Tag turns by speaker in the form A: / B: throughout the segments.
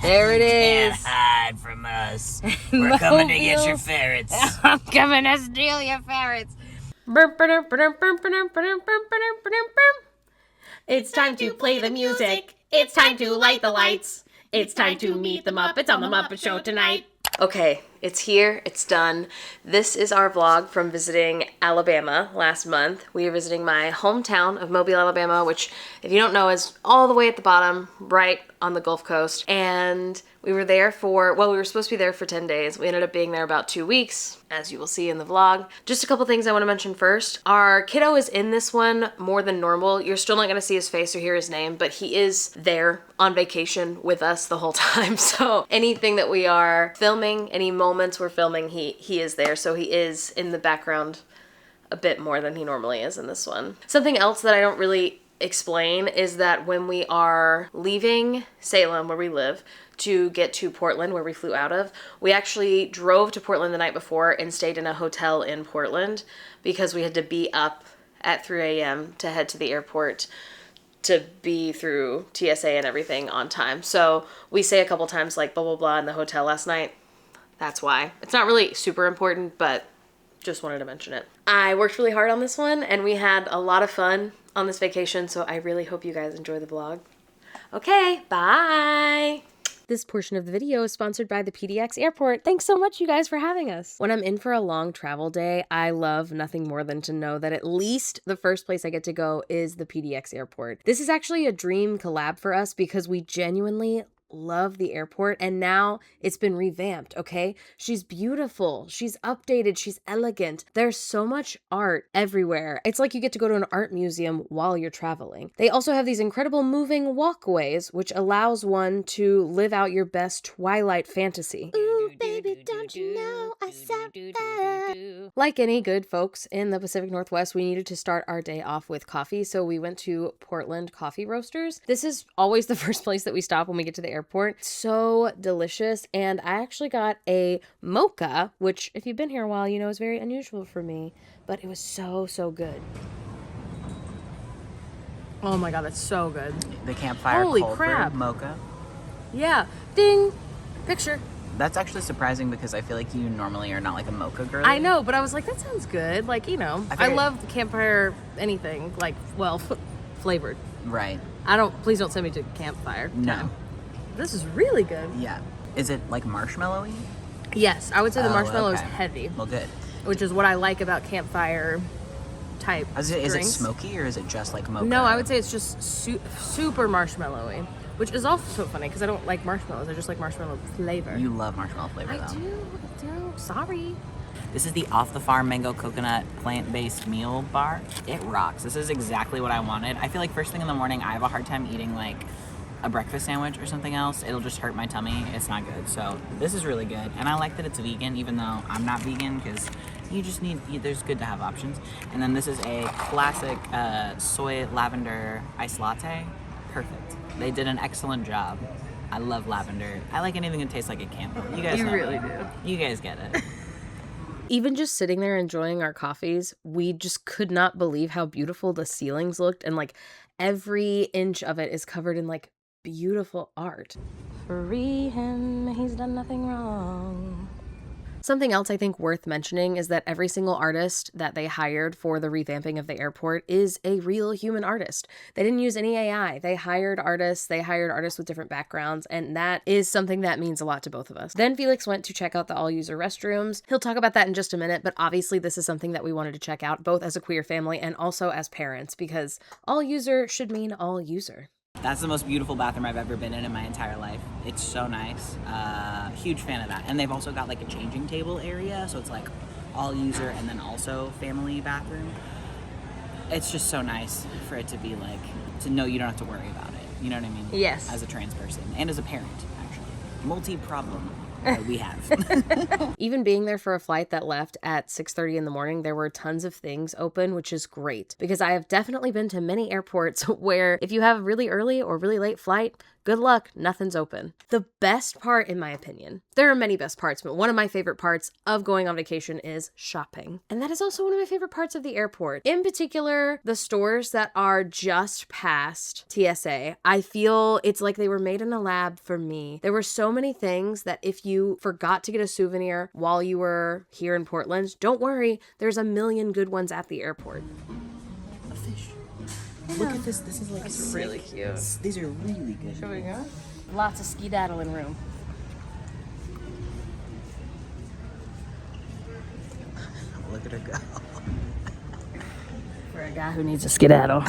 A: There it is.
B: Can't hide from us. We're coming to get your ferrets.
A: I'm coming to steal your ferrets. It's time to play the music. It's time to light the lights. It's time to meet the Muppets on the Muppet Show tonight. Okay, it's here. It's done. This is our vlog from visiting Alabama last month. We are visiting my hometown of Mobile, Alabama, which, if you don't know, is all the way at the bottom, right on the Gulf Coast. And we were there for, well, we were supposed to be there for 10 days. We ended up being there about 2 weeks, as you will see in the vlog. Just a couple things I want to mention first. Our kiddo is in this one more than normal. You're still not going to see his face or hear his name, but he is there on vacation with us the whole time. So anything that we are filming, any moments we're filming, he is there. So he is in the background a bit more than he normally is in this one. Something else that I don't really explain is that when we are leaving Salem, where we live, to get to Portland, where we flew out of, we actually drove to Portland the night before and stayed in a hotel in Portland because we had to be up at 3 a.m. to head to the airport to be through TSA and everything on time. So we say a couple times like blah blah blah in the hotel last night. That's why. It's not really super important, but just wanted to mention it. I worked really hard on this one and we had a lot of fun on this vacation, so I really hope you guys enjoy the vlog. Okay, bye! This portion of the video is sponsored by the PDX Airport. Thanks so much, you guys, for having us. When I'm in for a long travel day, I love nothing more than to know that at least the first place I get to go is the PDX Airport. This is actually a dream collab for us because we genuinely love the airport and now it's been revamped, okay? She's beautiful, she's updated, she's elegant. There's so much art everywhere. It's like you get to go to an art museum while you're traveling. They also have these incredible moving walkways, which allows one to live out your best Twilight fantasy. Ooh, baby, don't you know I said that? Like any good folks in the Pacific Northwest, we needed to start our day off with coffee, so we went to Portland Coffee Roasters. This is always the first place that we stop when we get to the airport. So delicious. And I actually got a mocha, which if you've been here a while, you know is very unusual for me, but it was so good. Oh my god, that's so good.
B: The campfire
A: Holy
B: cold
A: crap.
B: brew mocha.
A: Yeah. Ding. Picture.
B: That's actually surprising because I feel like you normally are not like a mocha girl.
A: I know, but I was like, that sounds good. Like, you know, I love the campfire anything, like, well, flavored.
B: Right.
A: Please don't send me to campfire.
B: No.
A: This is really good.
B: Yeah. Is it like marshmallowy?
A: Yes, I would say the marshmallow is
B: okay.
A: heavy.
B: Well, good.
A: Which is what I like about campfire type
B: Is it
A: drinks.
B: smoky or is it just like mocha?
A: No, I would say it's just super marshmallowy, which is also funny because I don't like marshmallows. I just like marshmallow flavor.
B: You love marshmallow flavor,
A: I
B: though.
A: do. Sorry.
B: This is the Off the Farm Mango Coconut Plant-Based Meal Bar. It rocks. This is exactly what I wanted. I feel like first thing in the morning, I have a hard time eating like a breakfast sandwich or something else. It'll just hurt my tummy. It's not good. So this is really good. And I like that it's vegan, even though I'm not vegan, because you just there's good to have options. And then this is a classic soy lavender iced latte. Perfect. They did an excellent job. I love lavender. I like anything that tastes like a candle. You guys know
A: really
B: that. You guys get it.
A: Even just sitting there enjoying our coffees, we just could not believe how beautiful the ceilings looked, and like every inch of it is covered in like beautiful art. Free him, he's done nothing wrong. Something else I think worth mentioning is that every single artist that they hired for the revamping of the airport is a real human artist. They didn't use any AI. They hired artists with different backgrounds, and that is something that means a lot to both of us. Then Felix went to check out the all-user restrooms. He'll talk about that in just a minute, but obviously this is something that we wanted to check out, both as a queer family and also as parents, because all-user should mean all-user.
B: That's the most beautiful bathroom I've ever been in my entire life. It's so nice. Huge fan of that. And they've also got like a changing table area, so it's like all user and then also family bathroom. It's just so nice for it to be like, to know you don't have to worry about it. You know what I mean?
A: Yes.
B: As a trans person and as a parent, actually. Multi-problem that we have.
A: Even being there for a flight that left at 6:30 in the morning, there were tons of things open, which is great because I have definitely been to many airports where if you have a really early or really late flight, Good luck, nothing's open. The best part, in my opinion, there are many best parts, but one of my favorite parts of going on vacation is shopping. And that is also one of my favorite parts of the airport. In particular, the stores that are just past TSA. I feel it's like they were made in a lab for me. There were so many things that if you forgot to get a souvenir while you were here in Portland, don't worry, there's a million good ones at the airport.
B: A fish. Look at this. This is like
A: Really cute.
B: These are really good.
A: Shall we go? Lots of skedaddling room.
B: Look at her go.
A: For a guy who needs a skedaddle.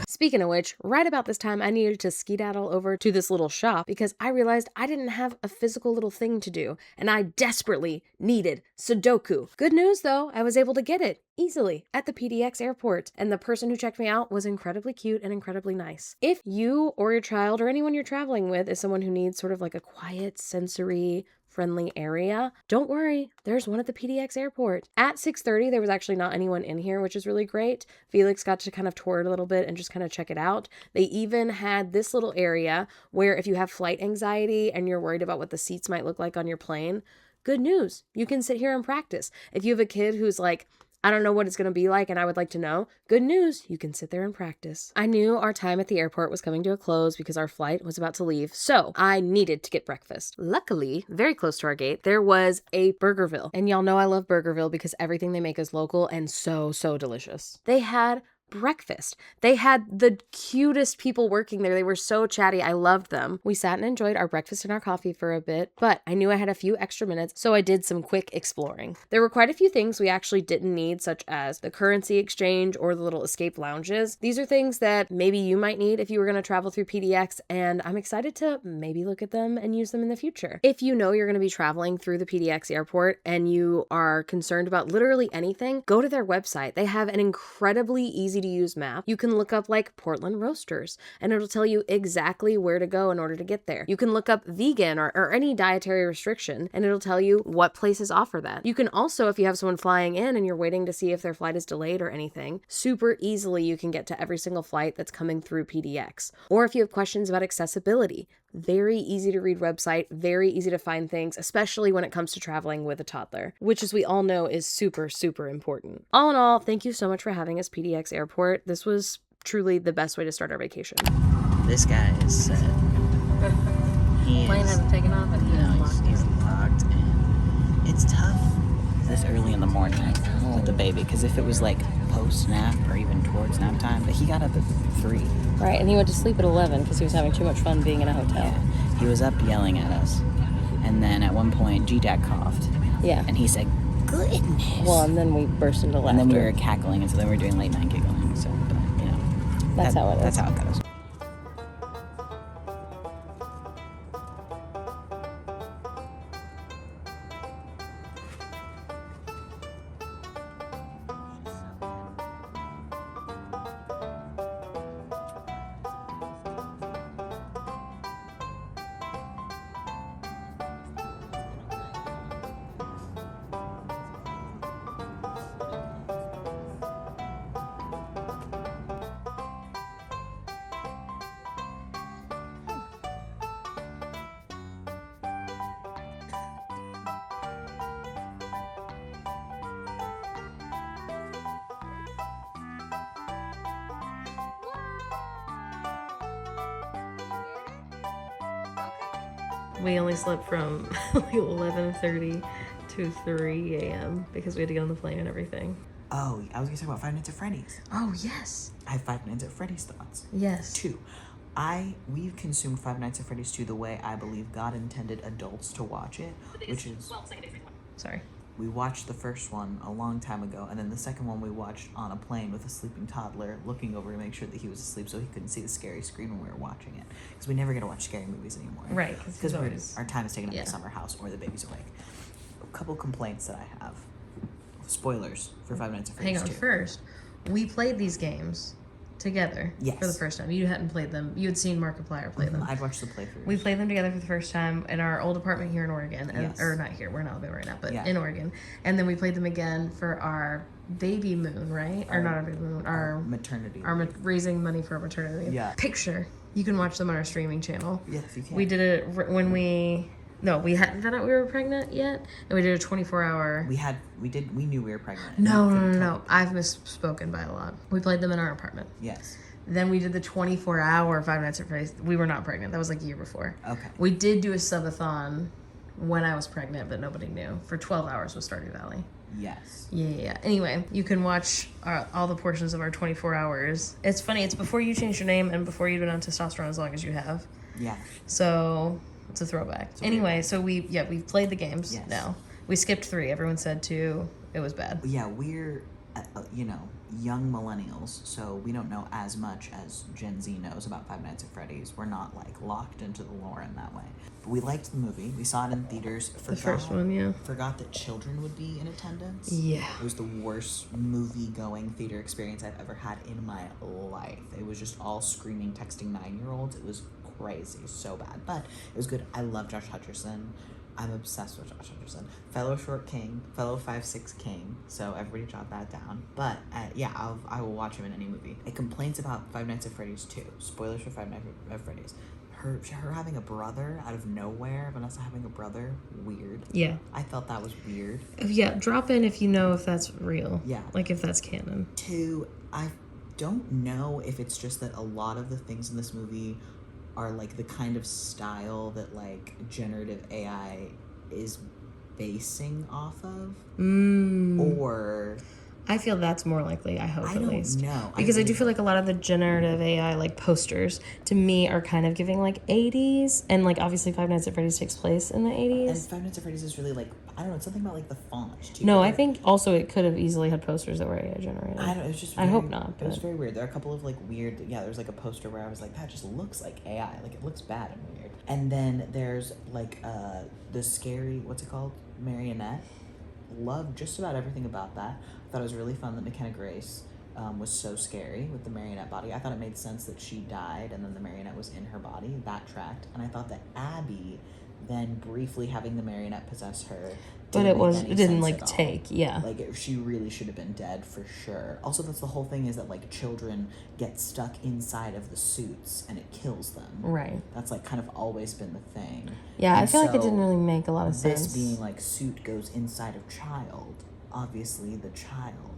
A: Speaking of which, right about this time, I needed to skedaddle over to this little shop because I realized I didn't have a physical little thing to do, and I desperately needed Sudoku. Good news, though, I was able to get it easily at the PDX airport, and the person who checked me out was incredibly cute and incredibly nice. If you or your child or anyone you're traveling with is someone who needs sort of like a quiet, sensory, friendly area, don't worry, there's one at the PDX airport. At 6:30, there was actually not anyone in here, which is really great. Felix got to kind of tour it a little bit and just kind of check it out. They even had this little area where if you have flight anxiety and you're worried about what the seats might look like on your plane, good news, you can sit here and practice. If you have a kid who's like, I don't know what it's going to be like and I would like to know, good news, you can sit there and practice. I knew our time at the airport was coming to a close because our flight was about to leave, so I needed to get breakfast. Luckily, very close to our gate, there was a Burgerville. And y'all know I love Burgerville because everything they make is local and so delicious. They had breakfast. They had the cutest people working there. They were so chatty. I loved them. We sat and enjoyed our breakfast and our coffee for a bit, but I knew I had a few extra minutes, so I did some quick exploring. There were quite a few things we actually didn't need, such as the currency exchange or the little escape lounges. These are things that maybe you might need if you were going to travel through PDX, and I'm excited to maybe look at them and use them in the future. If you know you're going to be traveling through the PDX airport and you are concerned about literally anything, go to their website. They have an incredibly easy to use map. You can look up like Portland Roasters and it'll tell you exactly where to go in order to get there. You can look up vegan or any dietary restriction and it'll tell you what places offer that. You can also, if you have someone flying in and you're waiting to see if their flight is delayed or anything, super easily you can get to every single flight that's coming through PDX. Or if you have questions about accessibility, very easy to read website, very easy to find things, especially when it comes to traveling with a toddler, which as we all know is super important. All in all, thank you so much for having us, PDX Airport. This was truly the best way to start our vacation.
B: This guy is set.
A: Plane hasn't taken off and
B: he's locked in. It's tough this early in the morning with the baby, because if it was like post-nap or even towards nap time, but he got up at 3.
A: Right, and he went to sleep at 11 because he was having too much fun being in a hotel.
B: Yeah. He was up yelling at us. And then at one point, G-Dad coughed.
A: Yeah.
B: And he said, goodness.
A: Well, and then we burst into laughter.
B: And then we were cackling, and so then we were doing late night giggling. So, but, you know.
A: That's how it is.
B: That's how it goes.
A: We only slept from like 11:30 to 3 a.m. because we had to get on the plane and everything.
B: Oh, I was gonna talk about Five Nights at Freddy's.
A: Oh, yes.
B: I have Five Nights at Freddy's thoughts.
A: Yes.
B: 2. We've consumed Five Nights at Freddy's 2 the way I believe God intended adults to watch it, which is...
A: Sorry.
B: We watched the first one a long time ago, and then the second one we watched on a plane with a sleeping toddler looking over to make sure that he was asleep so he couldn't see the scary screen when we were watching it. Because we never get to watch scary movies anymore.
A: Right.
B: Because our time is taken up in the summer house or the baby's awake. A couple complaints that I have. Spoilers for Five Nights at Freddy's 2.
A: Hang on, first, we played these games together for the first time. You hadn't played them. You had seen Markiplier play them.
B: I'd watched the playthroughs.
A: We played them together for the first time in our old apartment here in Oregon. And,
B: Yes.
A: Or not here, we're in Alabama right now, but in Oregon. And then we played them again for our baby moon, right? Or not our baby moon, our
B: maternity.
A: Raising money for our maternity.
B: Yeah.
A: Picture You can watch them on our streaming channel.
B: Yes, you can.
A: We did it when we hadn't found out we were pregnant yet, and we did a 24-hour.
B: We knew we were pregnant.
A: No. I've misspoken by a lot. We played them in our apartment.
B: Yes.
A: Then we did the 24-hour Five Nights at Freddy's. We were not pregnant. That was like a year before.
B: Okay.
A: We did do a subathon when I was pregnant, but nobody knew. For 12 hours with Stardew Valley.
B: Yes.
A: Yeah. Anyway, you can watch all the portions of our 24 hours. It's funny. It's before you changed your name and before you've been on testosterone as long as you have.
B: Yeah.
A: So it's a throwback. Anyway, so we've played the games now. We skipped 3. Everyone said 2. It was bad.
B: Yeah, we're, young millennials, so we don't know as much as Gen Z knows about Five Nights at Freddy's. We're not, locked into the lore in that way. But we liked the movie. We saw it in theaters.
A: The first one, yeah.
B: Forgot that children would be in attendance.
A: Yeah.
B: It was the worst movie-going theater experience I've ever had in my life. It was just all screaming, texting 9-year-olds. It was crazy, so bad. But it was good. I love Josh Hutcherson. I'm obsessed with Josh Hutcherson. Fellow short king, fellow 5'6" king. So everybody jot that down. But I will watch him in any movie. It complains about Five Nights at Freddy's 2. Spoilers for Five Nights at Freddy's. Her having a brother out of nowhere, Vanessa having a brother, weird.
A: Yeah.
B: I felt that was weird.
A: Yeah, drop in if you know if that's real.
B: Yeah.
A: If that's canon.
B: 2, I don't know if it's just that a lot of the things in this movie are the kind of style that generative AI is basing off of, or
A: I feel that's more likely. I hope at least.
B: I don't know
A: because I do feel like a lot of the generative AI posters to me are kind of giving 80s, and obviously Five Nights at Freddy's takes place in the 80s.
B: And Five Nights at Freddy's is really I don't know. It's something about the font too.
A: No, I think also it could have easily had posters that were AI generated.
B: I don't. It was just.
A: I hope not. But
B: it was very weird. There are a couple of weird. Yeah, there's a poster where I was that just looks like AI. It looks bad and weird. And then there's the scary, what's it called, marionette. Loved just about everything about that. I thought it was really fun that McKenna Grace was so scary with the marionette body. I thought it made sense that she died and then the marionette was in her body. That tracked. And I thought that Abby then briefly having the marionette possess her.
A: But it didn't take, yeah.
B: She really should have been dead for sure. Also, that's the whole thing is that children get stuck inside of the suits and it kills them.
A: Right.
B: That's kind of always been the thing.
A: Yeah, and I feel it didn't really make a lot of sense.
B: This being suit goes inside of child, obviously the child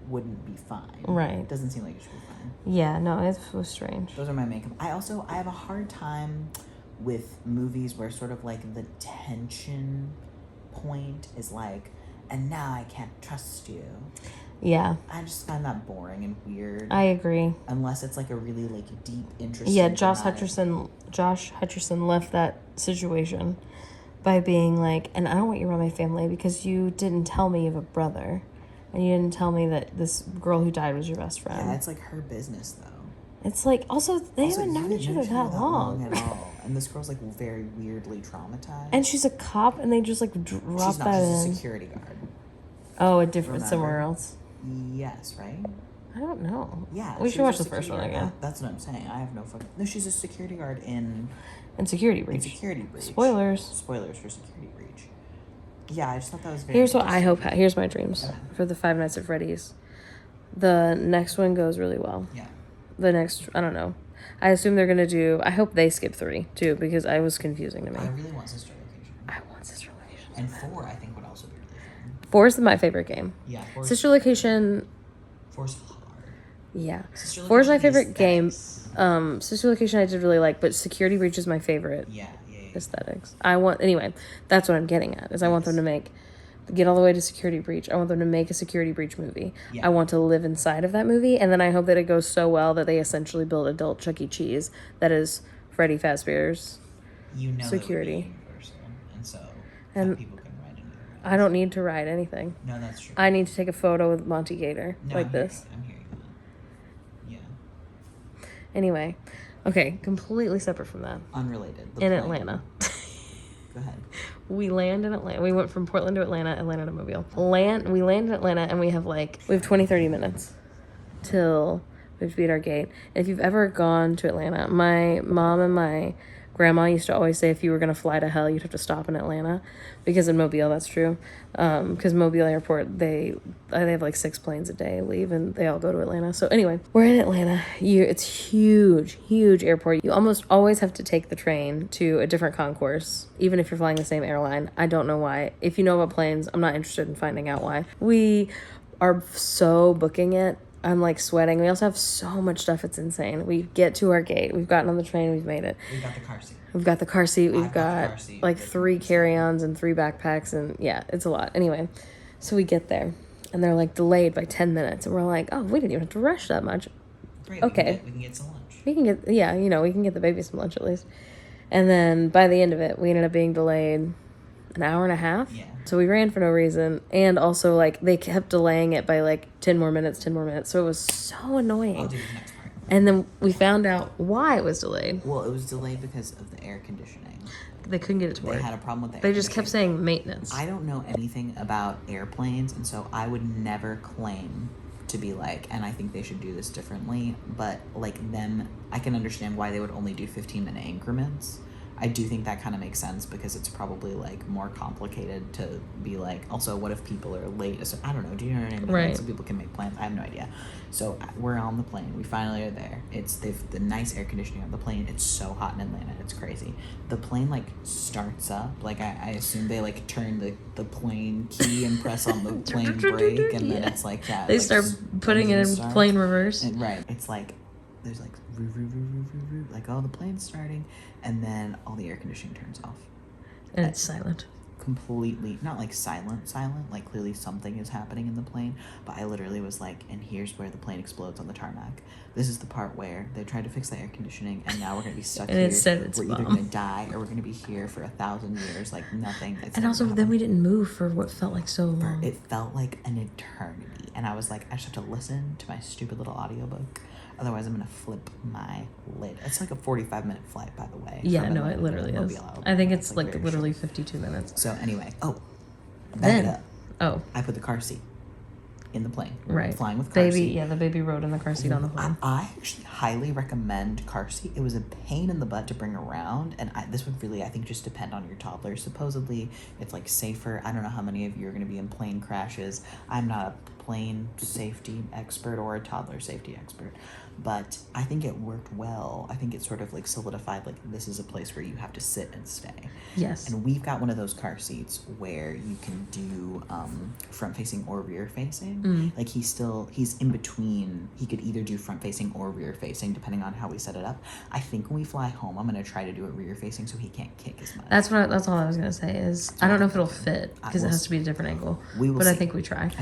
B: wouldn't be fine.
A: Right.
B: It doesn't seem like it should be fine.
A: Yeah, no, it was strange.
B: Those are my main. I have a hard time with movies where sort of the tension point is and now I can't trust you.
A: Yeah.
B: I just find that boring and weird.
A: I agree.
B: Unless it's a really deep, interesting.
A: Yeah, Josh Hutcherson left that situation by being and I don't want you around my family because you didn't tell me you have a brother. And you didn't tell me that this girl who died was your best friend.
B: Yeah, it's her business though.
A: It's also they haven't known each other that long
B: at all. And this girl's very weirdly traumatized.
A: And she's a cop, and they just drop that in.
B: She's a security guard.
A: Oh, a different somewhere else.
B: Yes, right.
A: I don't know.
B: Yeah,
A: we should watch the first one again.
B: That's what I'm saying. I have no fucking. No, she's a security guard in
A: Security Breach.
B: Security Breach.
A: Spoilers
B: for Security Breach. Yeah, I just thought that was very.
A: Here's what I hope. Here's my dreams for the Five Nights at Freddy's. The next one goes really well.
B: Yeah.
A: The next, I don't know. I assume they're gonna do. I hope they skip 3 too because I was confusing to me.
B: I really want Sister Location.
A: I want Sister Location.
B: And 4, I think, would also be really fun.
A: 4 is my favorite game.
B: Yeah.
A: Sister Location.
B: 4's hard.
A: Yeah. 4 is my favorite game. Sister Location I did really like, but Security Breach is my favorite.
B: Yeah.
A: Aesthetics. Anyway, that's what I'm getting at. I want them to get all the way to Security Breach. I want them to make a Security Breach movie.
B: Yeah.
A: I want to live inside of that movie, and then I hope that it goes so well that they essentially build adult Chuck E. Cheese that is Freddy Fazbear's security.
B: That would be universal, and so people can ride into it.
A: I don't need to ride anything.
B: No, that's true.
A: I need to take a photo with Monty Gator this.
B: I'm hearing that. Yeah.
A: Anyway, okay, completely separate from that.
B: Unrelated.
A: In Atlanta.
B: Go ahead.
A: We land in Atlanta. We went from Portland to Atlanta to Mobile. We land in Atlanta and we have 20-30 minutes till we have to be at our gate. And if you've ever gone to Atlanta, my mom and my Grandma used to always say if you were going to fly to hell, you'd have to stop in Atlanta, because in Mobile that's true. Because Mobile Airport, they have like 6 planes a day leave, and they all go to Atlanta. So anyway, we're in Atlanta. It's huge airport. You almost always have to take the train to a different concourse, even if you're flying the same airline. I don't know why. If you know about planes, I'm not interested in finding out why. We are so booking it. I'm like sweating. We also have so much stuff. It's insane. We get to our gate. We've gotten on the train. We've made it.
B: We got the car seat.
A: We've got the car seat. We've got like 3 carry-ons and 3 backpacks. And yeah, it's a lot. Anyway, so we get there and they're like delayed by 10 minutes. And we're like, oh, we didn't even have to rush that much.
B: Great.
A: Okay.
B: We can get some lunch.
A: We can get, yeah, you know, we can get the baby some lunch at least. And then by the end of it, we ended up being delayed an hour and a half.
B: Yeah.
A: So we ran for no reason. And also, like, they kept delaying it by, like, 10 more minutes. So it was so annoying.
B: I'll do the next part.
A: And then we found out why it was delayed.
B: Well, it was delayed because of the air conditioning.
A: They couldn't get it to work.
B: They had a problem with the
A: They
B: air
A: just kept saying maintenance.
B: I don't know anything about airplanes, and so I would never claim to be like, and I think they should do this differently, but like them, I can understand why they would only do 15-minute increments. I do think that kind of makes sense because it's probably like more complicated to be like, also what if people are late? So, I don't know. Do you know what I mean?
A: Right.
B: So people can make plans. I have no idea. So we're on the plane. We finally are there. They've the nice air conditioning on the plane. It's so hot in Atlanta. It's crazy. The plane like starts up. Like I assume they like turn the plane key and press on the plane brake, and then it's like that.
A: They
B: like,
A: start putting it in plane reverse.
B: And, right. It's like there's like like, oh, the plane's starting, and then all the air conditioning turns off.
A: And it's silent.
B: Completely, not like silent, like clearly something is happening in the plane, but I literally was like, and here's where the plane explodes on the tarmac. This is the part where they tried to fix the air conditioning, and now we're going to be stuck
A: and
B: here.
A: We're
B: either going to die, or we're going to be here for 1,000 years, like nothing.
A: And also, then we didn't move for what felt like so long.
B: It felt like an eternity, and I was like, I just have to listen to my stupid little audiobook. Otherwise, I'm going to flip my lid. It's like a 45-minute flight, by the way.
A: Yeah, no, it literally is. I think it's like literally 52 minutes.
B: So anyway, back it up.
A: Oh.
B: I put the car seat in the plane.
A: Right.
B: Flying with car seat.
A: Yeah, the baby rode in the car seat on the plane.
B: I actually highly recommend car seat. It was a pain in the butt to bring around, and this would really, I think, just depend on your toddler. Supposedly, it's like safer. I don't know how many of you are going to be in plane crashes. I'm not a plane safety expert or a toddler safety expert, but I think it worked well. I think it sort of like solidified like this is a place where you have to sit and stay.
A: Yes.
B: And we've got one of those car seats where you can do front facing or rear facing. Like he's in between. He could either do front facing or rear facing depending on how we set it up. I think when we fly home, I'm gonna try to do it rear facing so he can't kick as much.
A: That's all I was gonna say is I don't know if it'll fit because it has to be a different angle.
B: We will
A: but
B: see.
A: I think we try.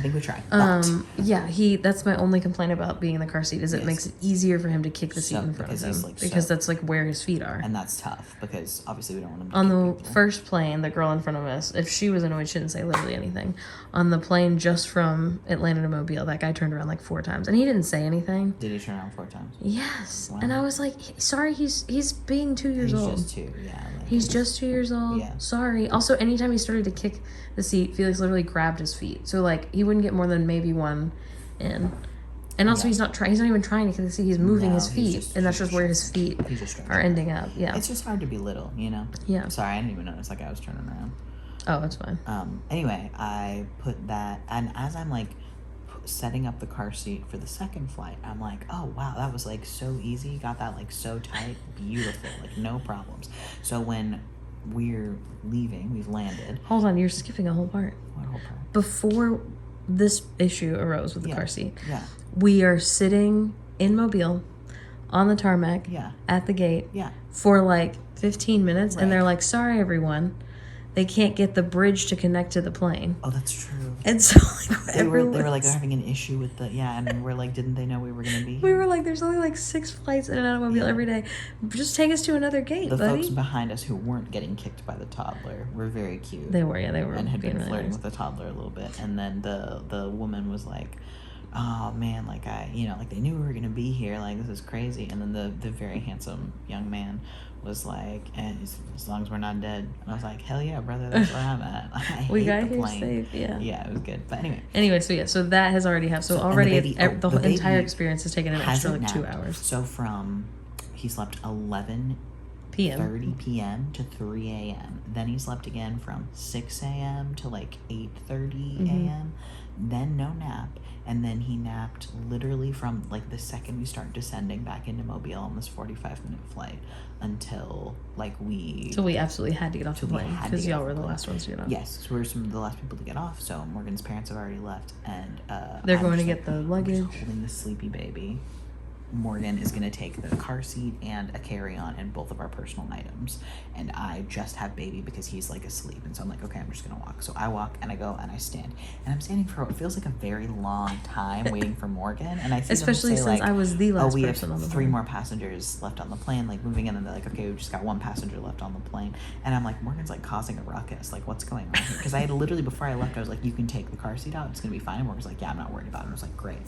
B: Yeah,
A: that's my only complaint about being in the car seat is it makes it easier for him to kick the seat in front of him because that's like where his feet are.
B: And that's tough because obviously we don't want him to
A: on
B: kick
A: the
B: people.
A: First plane, the girl in front of us, if she was annoyed, she didn't say literally anything. On the plane just from Atlanta to Mobile, that guy turned around like 4 times and he didn't say anything.
B: Did he turn around 4 times?
A: Yes. Wow. And I was like, sorry, he's being 2 years old.
B: He's just 2, yeah. Like,
A: he's just 2 years old.
B: Yeah.
A: Sorry. Also, anytime he started to kick the seat, Felix literally grabbed his feet. So like he wouldn't get more than maybe one in. And also, he's not even trying to kick the seat. He's moving his feet, and that's just where his feet are ending up. Yeah.
B: It's just hard to be little, you know?
A: Yeah.
B: Sorry, I didn't even notice like I was turning around.
A: Oh, that's fine.
B: Anyway, I put that, and as I'm like setting up the car seat for the second flight, I'm like, oh wow, that was like so easy. Got that like so tight, beautiful, like no problems. So when we're leaving, we've landed.
A: Hold on, you're skipping a whole part.
B: What whole part?
A: Before this issue arose with the car seat.
B: Yeah.
A: We are sitting in Mobile on the tarmac at the gate for like 15 minutes and they're like, sorry everyone, they can't get the bridge to connect to the plane.
B: Oh, that's true.
A: And so like,
B: they were like having an issue with the and we're like, didn't they know we were gonna be here?
A: We were like, there's only like 6 flights in and out of Mobile every day. Just take us to another gate,
B: the
A: buddy.
B: folks behind us who weren't getting kicked by the toddler were very cute.
A: They were and
B: had been
A: really
B: flirting
A: nice
B: with the toddler a little bit, and then the woman was like, oh man, like like they knew we were gonna be here, like this is crazy. And then the very handsome young man was like, and as long as we're not dead. And I was like, hell yeah, brother, that's where I'm at.
A: We got here safe.
B: Yeah, it was good. But
A: anyway, so that has already happened. So already the entire experience has taken an extra like 2 hours.
B: So he slept 11 30 p.m. to 3 a.m. Then he slept again from 6 a.m. to like 8:30 a.m. Then no nap. And then he napped literally from like the second we start descending back into Mobile on this 45-minute flight until like we...
A: So we absolutely had to get off the plane because y'all were the last ones to get off.
B: Yes, so we were some of the last people to get off. So Morgan's parents have already left, and
A: they're going to get the luggage.
B: Holding the sleepy baby. Morgan is going to take the car seat and a carry-on and both of our personal items, and I just have baby because he's like asleep, and so I'm like, okay, I'm just going to walk. So I walk and I go and I stand, and I'm standing for what feels like a very long time waiting for Morgan, and I see
A: especially
B: them say,
A: since
B: like,
A: I was the last
B: we
A: person
B: have
A: on the
B: 3
A: plane.
B: more passengers left on the plane, like moving in, and they're like, okay, we've just got 1 passenger left on the plane, and I'm like, Morgan's like causing a ruckus, like what's going on here? Because I had literally, before I left, I was like, you can take the car seat out, it's going to be fine. And Morgan's like, yeah, I'm not worried about it. And I was like, great.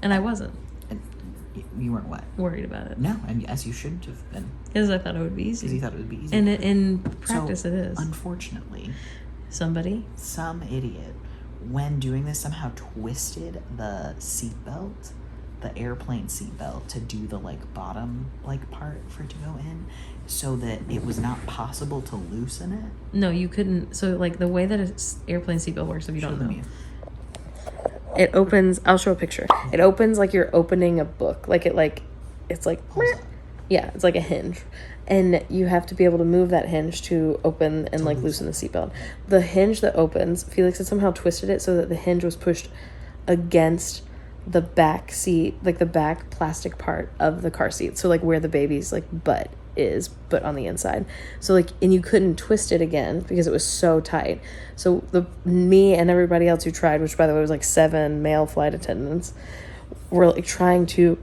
A: And I wasn't.
B: And you weren't what?
A: Worried about it.
B: No, and as you shouldn't have been.
A: Because I thought it would be easy.
B: Because you thought it would be easy.
A: And in practice it is.
B: Unfortunately,
A: some
B: idiot, when doing this, somehow twisted the seatbelt, the airplane seatbelt, to do the like bottom like part for it to go in, so that it was not possible to loosen it.
A: No, you couldn't. So like the way that an airplane seatbelt works, if you don't know. It opens, I'll show a picture. It opens like you're opening a book. Like it's like, yeah, it's like a hinge. And you have to be able to move that hinge to open and like loosen the seatbelt. The hinge that opens, Felix had somehow twisted it so that the hinge was pushed against the back seat, like the back plastic part of the car seat. So like where the baby's like butt is, but on the inside. So like, and you couldn't twist it again because it was so tight. So me and everybody else who tried, which by the way was like 7 male flight attendants, were like trying to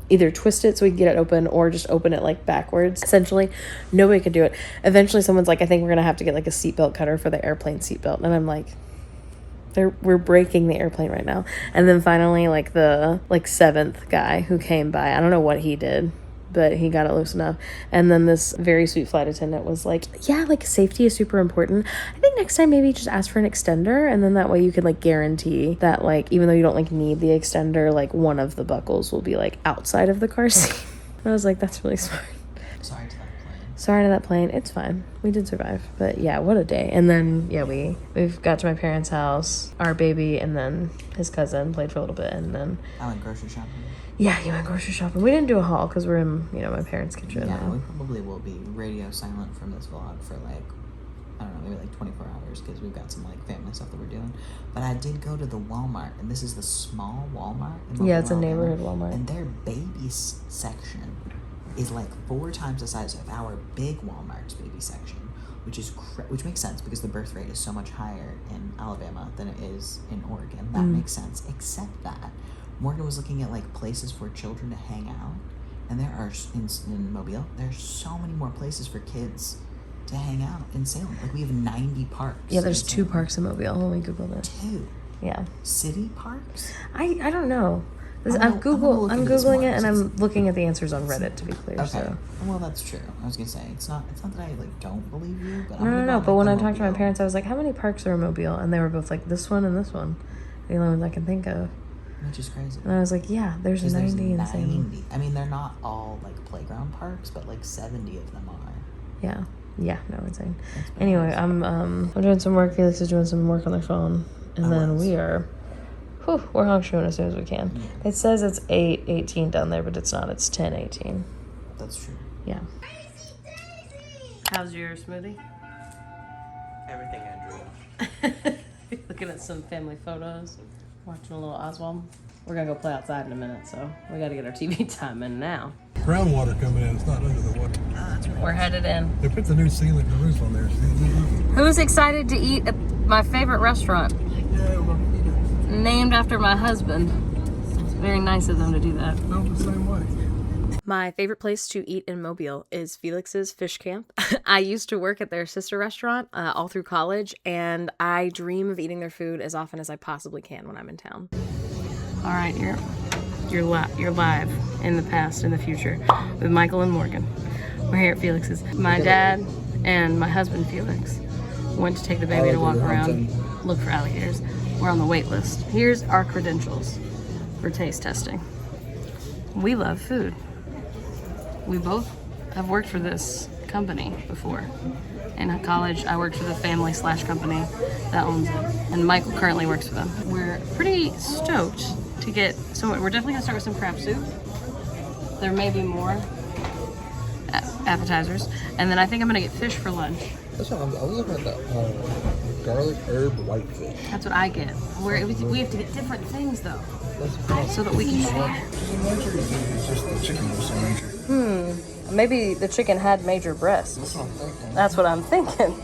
A: either twist it so we could get it open or just open it like backwards. Essentially, nobody could do it. Eventually someone's like, I think we're gonna have to get like a seatbelt cutter for the airplane seatbelt. And I'm like, we're breaking the airplane right now. And then finally like the like 7th guy who came by, I don't know what he did, but he got it loose enough. And then this very sweet flight attendant was like, yeah, like safety is super important. I think next time maybe just ask for an extender, and then that way you can like guarantee that like even though you don't like need the extender, like one of the buckles will be like outside of the car seat. I was like, that's really smart. Sorry to that plane. It's fine. We did survive. But yeah, what a day. And then yeah, we've got to my parents' house, our baby, and then his cousin played for a little bit, and then
B: I went grocery shopping.
A: Yeah, you went grocery shopping. We didn't do a haul because we're in, my parents' kitchen.
B: Yeah, we probably will be radio silent from this vlog for like, I don't know, maybe like 24 hours because we've got some like family stuff that we're doing. But I did go to the Walmart, and this is the small Walmart in Mobile,
A: it's a neighborhood Walmart.
B: And their baby section is like 4 times the size of our big Walmart's baby section, which makes sense because the birth rate is so much higher in Alabama than it is in Oregon. That makes sense, except that Morgan was looking at like places for children to hang out, and there are in Mobile there's so many more places for kids to hang out in Salem. Like we have 90 parks.
A: Yeah, there's 2 parks in Mobile. Let me Google this.
B: 2.
A: Yeah.
B: City parks?
A: I don't know. I'm Googling it, and I'm looking at the answers on Reddit to be clear.
B: Okay.
A: So.
B: Well, that's true. I was gonna say it's not that I like don't believe you, but
A: No. But when I talked to my parents, I was like, "How many parks are in Mobile?" And they were both like, "This one and this one." The only ones I can think of.
B: Which is crazy.
A: And I was like, "Yeah, there's 90 in Salem."
B: I mean, they're not all like playground parks, but like 70 of them are.
A: Yeah. Yeah. No, insane. Anyway, I'm doing some work. Felix is doing some work on their phone, and then we are. We're hongshoeing as soon as we can. Yeah. It says it's 8:18 down there, but it's not. It's 10:18.
B: That's true.
A: Yeah. How's your smoothie?
B: Everything I drew.
A: Looking at some family photos, watching a little Oswald. We're gonna go play outside in a minute, so we gotta get our TV time in now.
C: Groundwater coming in. It's not under the water.
A: That's right. We're headed in.
C: They put the new ceiling, the roof on there.
A: Who's excited to eat at my favorite restaurant? Named after my husband. It's very nice of them to do that.
C: No, the same way.
A: My favorite place to eat in Mobile is Felix's Fish Camp. I used to work at their sister restaurant all through college, and I dream of eating their food as often as I possibly can when I'm in town. All right, you're live in the past and the future with Michael and Morgan. We're here at Felix's. My dad and my husband Felix went to take the baby to walk around, look for alligators. We're on the wait list. Here's our credentials for taste testing. We love food. We both I've worked for this company before. In college, I worked for the family/company that owns it, and Michael currently works for them. We're pretty stoked to get, so we're definitely gonna start with some crab soup. There may be more appetizers, and then I think I'm gonna get fish for lunch.
C: That's what I was looking at that garlic herb whitefish.
A: That's what I get. We have to get different things though, so that we can share.
C: It's just the chicken was so major.
A: Maybe the chicken had major breasts.
C: That's what I'm thinking.
A: That's what I'm thinking.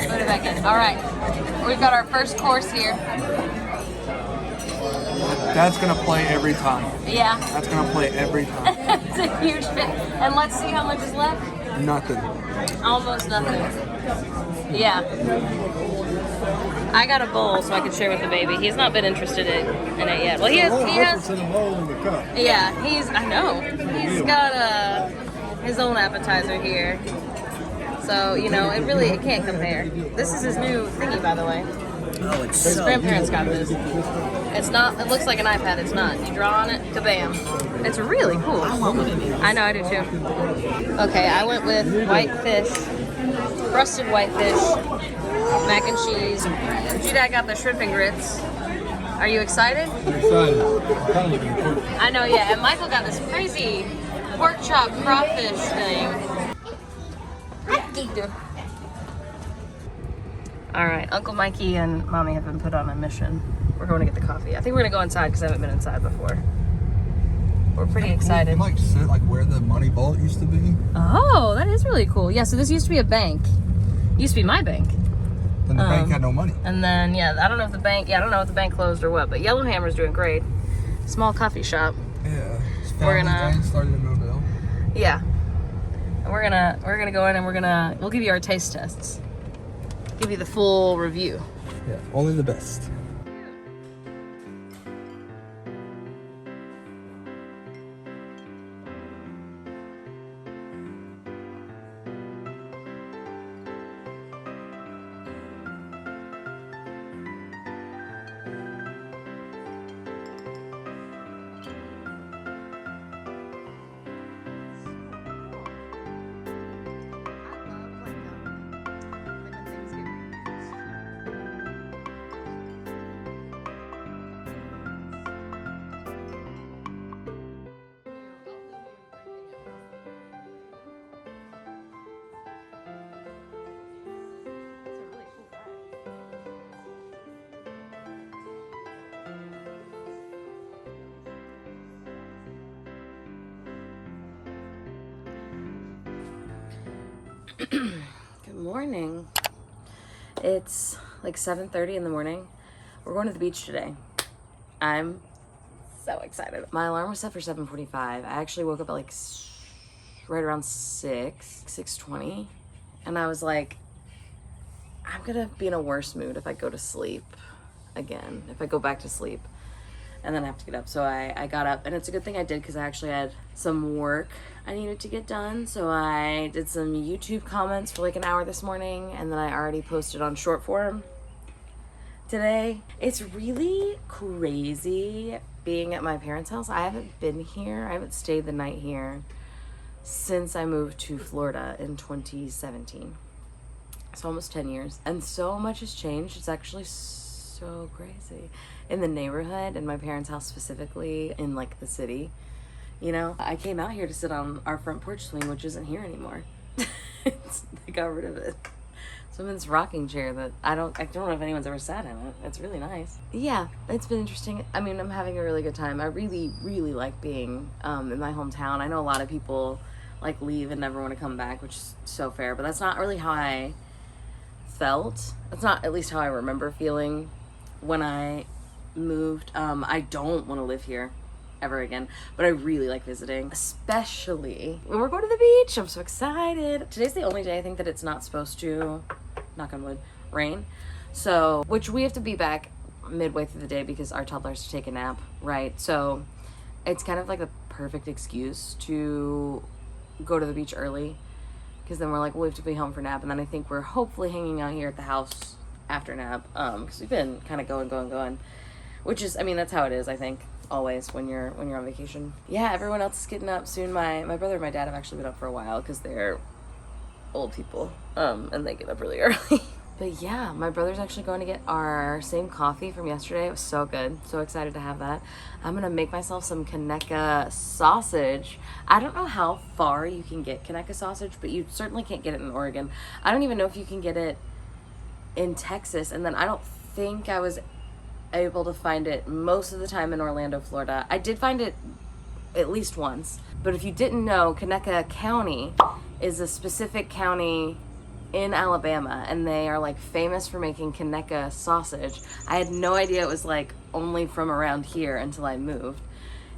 A: Put it back in. All right, we've got our first course here.
D: That's gonna play every time.
A: Yeah,
D: That's gonna play every time.
A: it's a huge fit. And let's see how much is left.
D: Nothing.
A: Almost nothing. Yeah. I got a bowl so I can share with the baby. He's not been interested in it yet. Well, he has.
C: In a bowl in the cup.
A: Yeah, I know. He's got his own appetizer here. So, you know, it can't compare. This is his new thingy, by the way.
B: Oh, it's
A: His
B: so
A: grandparents got this. It's not, it looks like an iPad, it's not. You draw on it, kabam. It's really cool.
B: I love when it is.
A: I know, I do too. Okay, I went with white fish, crusted white fish, mac and cheese. G-Dad got the shrimp and grits. Are you excited?
C: I'm excited. I'm kind of looking forward to it.
A: I know, yeah. And Michael got this crazy pork chop crawfish thing. All right, Uncle Mikey and Mommy have been put on a mission. We're going to get the coffee. I think we're gonna go inside because I haven't been inside before. We're pretty excited.
C: You like sit like where the money vault used to be.
A: Oh, that is really cool. Yeah, so this used to be a bank. Used to be my bank.
C: Then the bank had no money.
A: And then, yeah, I don't know if the bank closed or what, but Yellowhammer's doing great. Small coffee shop.
C: Yeah.
A: We're gonna-
C: started in Mobile.
A: Yeah. And we're gonna go in and we'll give you our taste tests. Give you the full review.
C: Yeah. Only the best. Good morning. It's like 7:30 in the morning. We're going to the beach today. I'm so excited. My alarm was set for 7:45. I actually woke up at like right around 6:20, and I was like, I'm gonna be in a worse mood if I go to sleep again, if I go back to sleep and then I have to get up. So I got up, and it's a good thing I did because I actually had some work I needed to get done. So I did some YouTube comments for like an hour this morning, and then I already posted on short form today. It's really crazy being at my parents' house. I haven't been here, I haven't stayed the night here since I moved to Florida in 2017. So almost 10 years. And so much has changed. It's actually so crazy. In the neighborhood, in my parents' house specifically, in like the city. You know, I came out here to sit on our front porch swing, which isn't here anymore. They got rid of it. So I'm in this rocking chair that I don't know if anyone's ever sat in it. It's really nice. Yeah, it's been interesting. I mean, I'm having a really good time. I really, really like being in my hometown. I know a lot of people like leave and never want to come back, which is so fair, but that's not really how I felt. That's not at least how I remember feeling when I moved. I don't want to live here ever again, but I really like visiting, especially when we're going to the beach. I'm so excited. Today's the only day I think that it's not supposed to, knock on wood, rain. So, which we have to be back midway through the day because our toddlers to take a nap, right? So it's kind of like the perfect excuse to go to the beach early, because then we're like, well, we have to be home for nap, and then I think we're hopefully hanging out here at the house after nap, because we've been kind of going. which is, I mean, that's how it is, I think, always when you're on vacation. Yeah, everyone else is getting up soon. My brother and my dad have actually been up for a while because they're old people, and they get up really early. But yeah, my brother's actually going to get our same coffee from yesterday. It was so good. So excited to have that. I'm gonna make myself some Kaneka sausage. I don't know how far you can get Kaneka sausage, but you certainly can't get it in Oregon. I don't even know if you can get it in Texas, and then I don't think I was able to find it most of the time in Orlando, Florida. I did find it at least once. But if you didn't know, Kaneka County is a specific county in Alabama, and they are like famous for making Kaneka sausage. I had no idea it was like only from around here until I moved,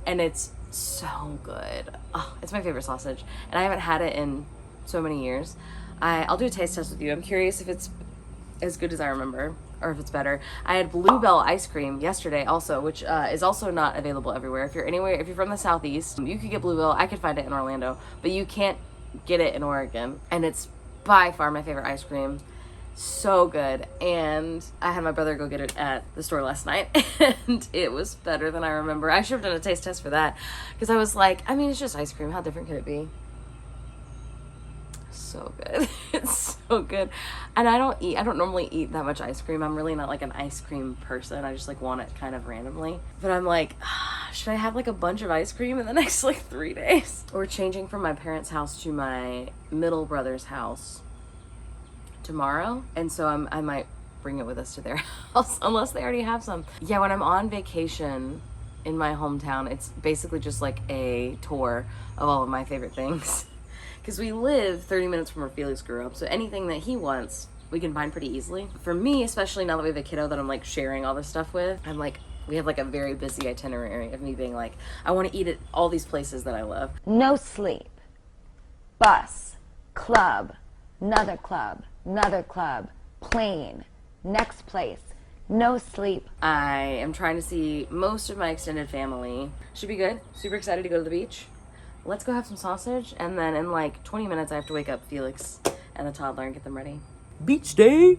C: and it's so good. Oh, it's my favorite sausage, and I haven't had it in so many years. I'll do a taste test with you. I'm curious if it's as good as I remember, or if it's better. I had Bluebell ice cream yesterday also, which is also not available everywhere. If you're from the Southeast, you could get Bluebell. I could find it in Orlando, but you can't get it in Oregon, and it's by far my favorite ice cream. So good. And I had my brother go get it at the store last night, and it was better than I remember. I should have done a taste test for that, because I was like, I mean, it's just ice cream. How different could it be? So good. It's so good. And I don't normally eat that much ice cream. I'm really not like an ice cream person. I just like want it kind of randomly. But I'm like, should I have like a bunch of ice cream in the next like 3 days? We're changing from my parents' house to my middle brother's house tomorrow. And so I might bring it with us to their house, unless they already have some. Yeah, when I'm on vacation in my hometown, it's basically just like a tour of all of my favorite things. Because we live 30 minutes from where Felix grew up, so anything that he wants, we can find pretty easily. For me, especially now that we have a kiddo that I'm like sharing all this stuff with, I'm like, we have like a very busy itinerary of me being like, I want to eat at all these places that I love.
E: No sleep. Bus. Club. Another club. Another club. Plane. Next place. No sleep.
C: I am trying to see most of my extended family. Should be good. Super excited to go to the beach. Let's go have some sausage, and then in like 20 minutes I have to wake up Felix and the toddler and get them ready.
B: Beach day.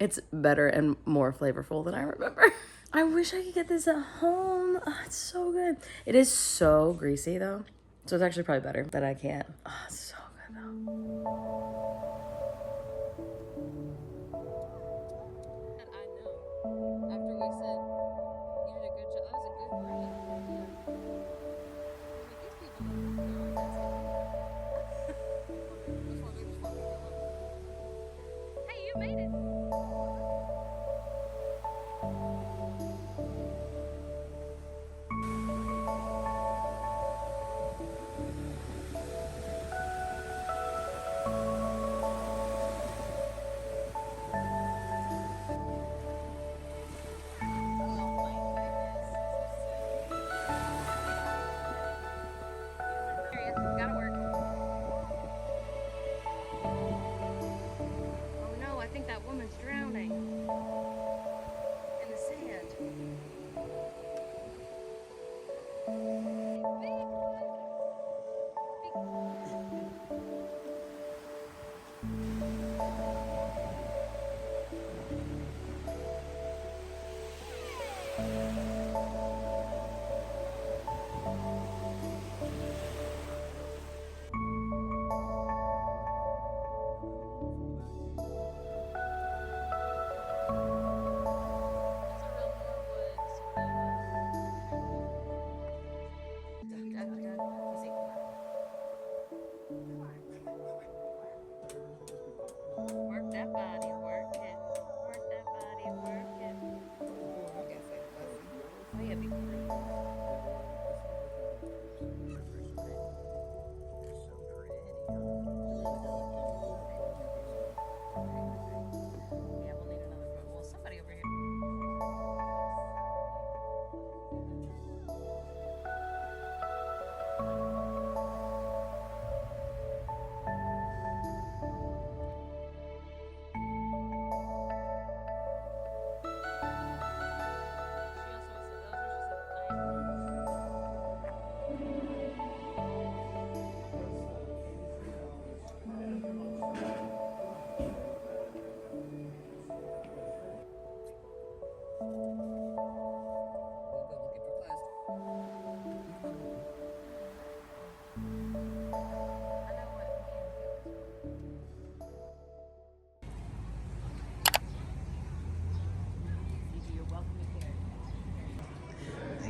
C: It's better and more flavorful than I remember. I wish I could get this at home. Oh, it's so good. It is so greasy though, so it's actually probably better that I can't. Oh, it's so good though. I know. After we said you did a good job, that was a good break. Hey, you made it. Gotta work. Oh no, I think that woman's drowning in the sand. Work that body, work it. Work that body, work it. Oh yeah, be yeah, we'll need another one. Well, somebody over here.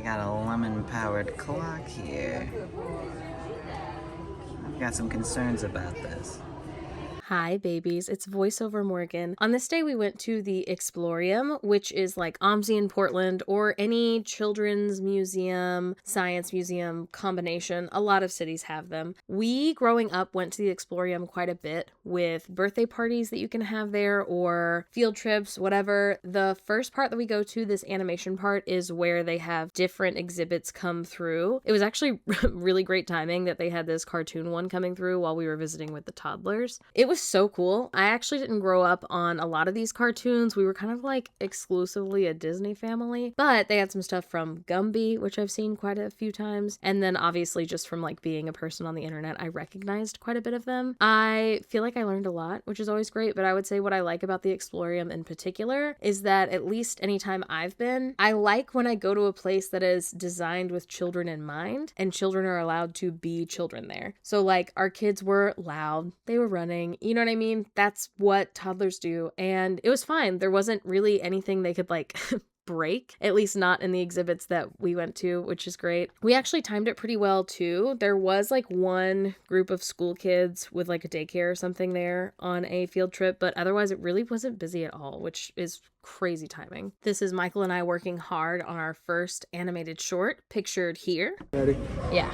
B: got a lemon-powered clock here. I've got some concerns about this.
A: Hi babies, it's voiceover Morgan. On this day we went to the Exploruem, which is like OMSI in Portland or any children's museum, science museum combination. A lot of cities have them. We, growing up, went to the Exploruem quite a bit with birthday parties that you can have there or field trips, whatever. The first part that we go to, this animation part, is where they have different exhibits come through. It was actually really great timing that they had this cartoon one coming through while we were visiting with the toddlers. It was so cool. I actually didn't grow up on a lot of these cartoons. We were kind of like exclusively a Disney family, but they had some stuff from Gumby, which I've seen quite a few times. And then obviously just from like being a person on the internet, I recognized quite a bit of them. I feel like I learned a lot, which is always great, but I would say what I like about the Exploruem in particular is that at least anytime I've been, I like when I go to a place that is designed with children in mind and children are allowed to be children there. So like our kids were loud, they were running, you know what I mean? That's what toddlers do. And it was fine. There wasn't really anything they could like break, at least not in the exhibits that we went to, which is great. We actually timed it pretty well too. There was like one group of school kids with like a daycare or something there on a field trip, but otherwise it really wasn't busy at all, which is crazy timing. This is Michael and I working hard on our first animated short, pictured here.
D: Ready?
A: Yeah.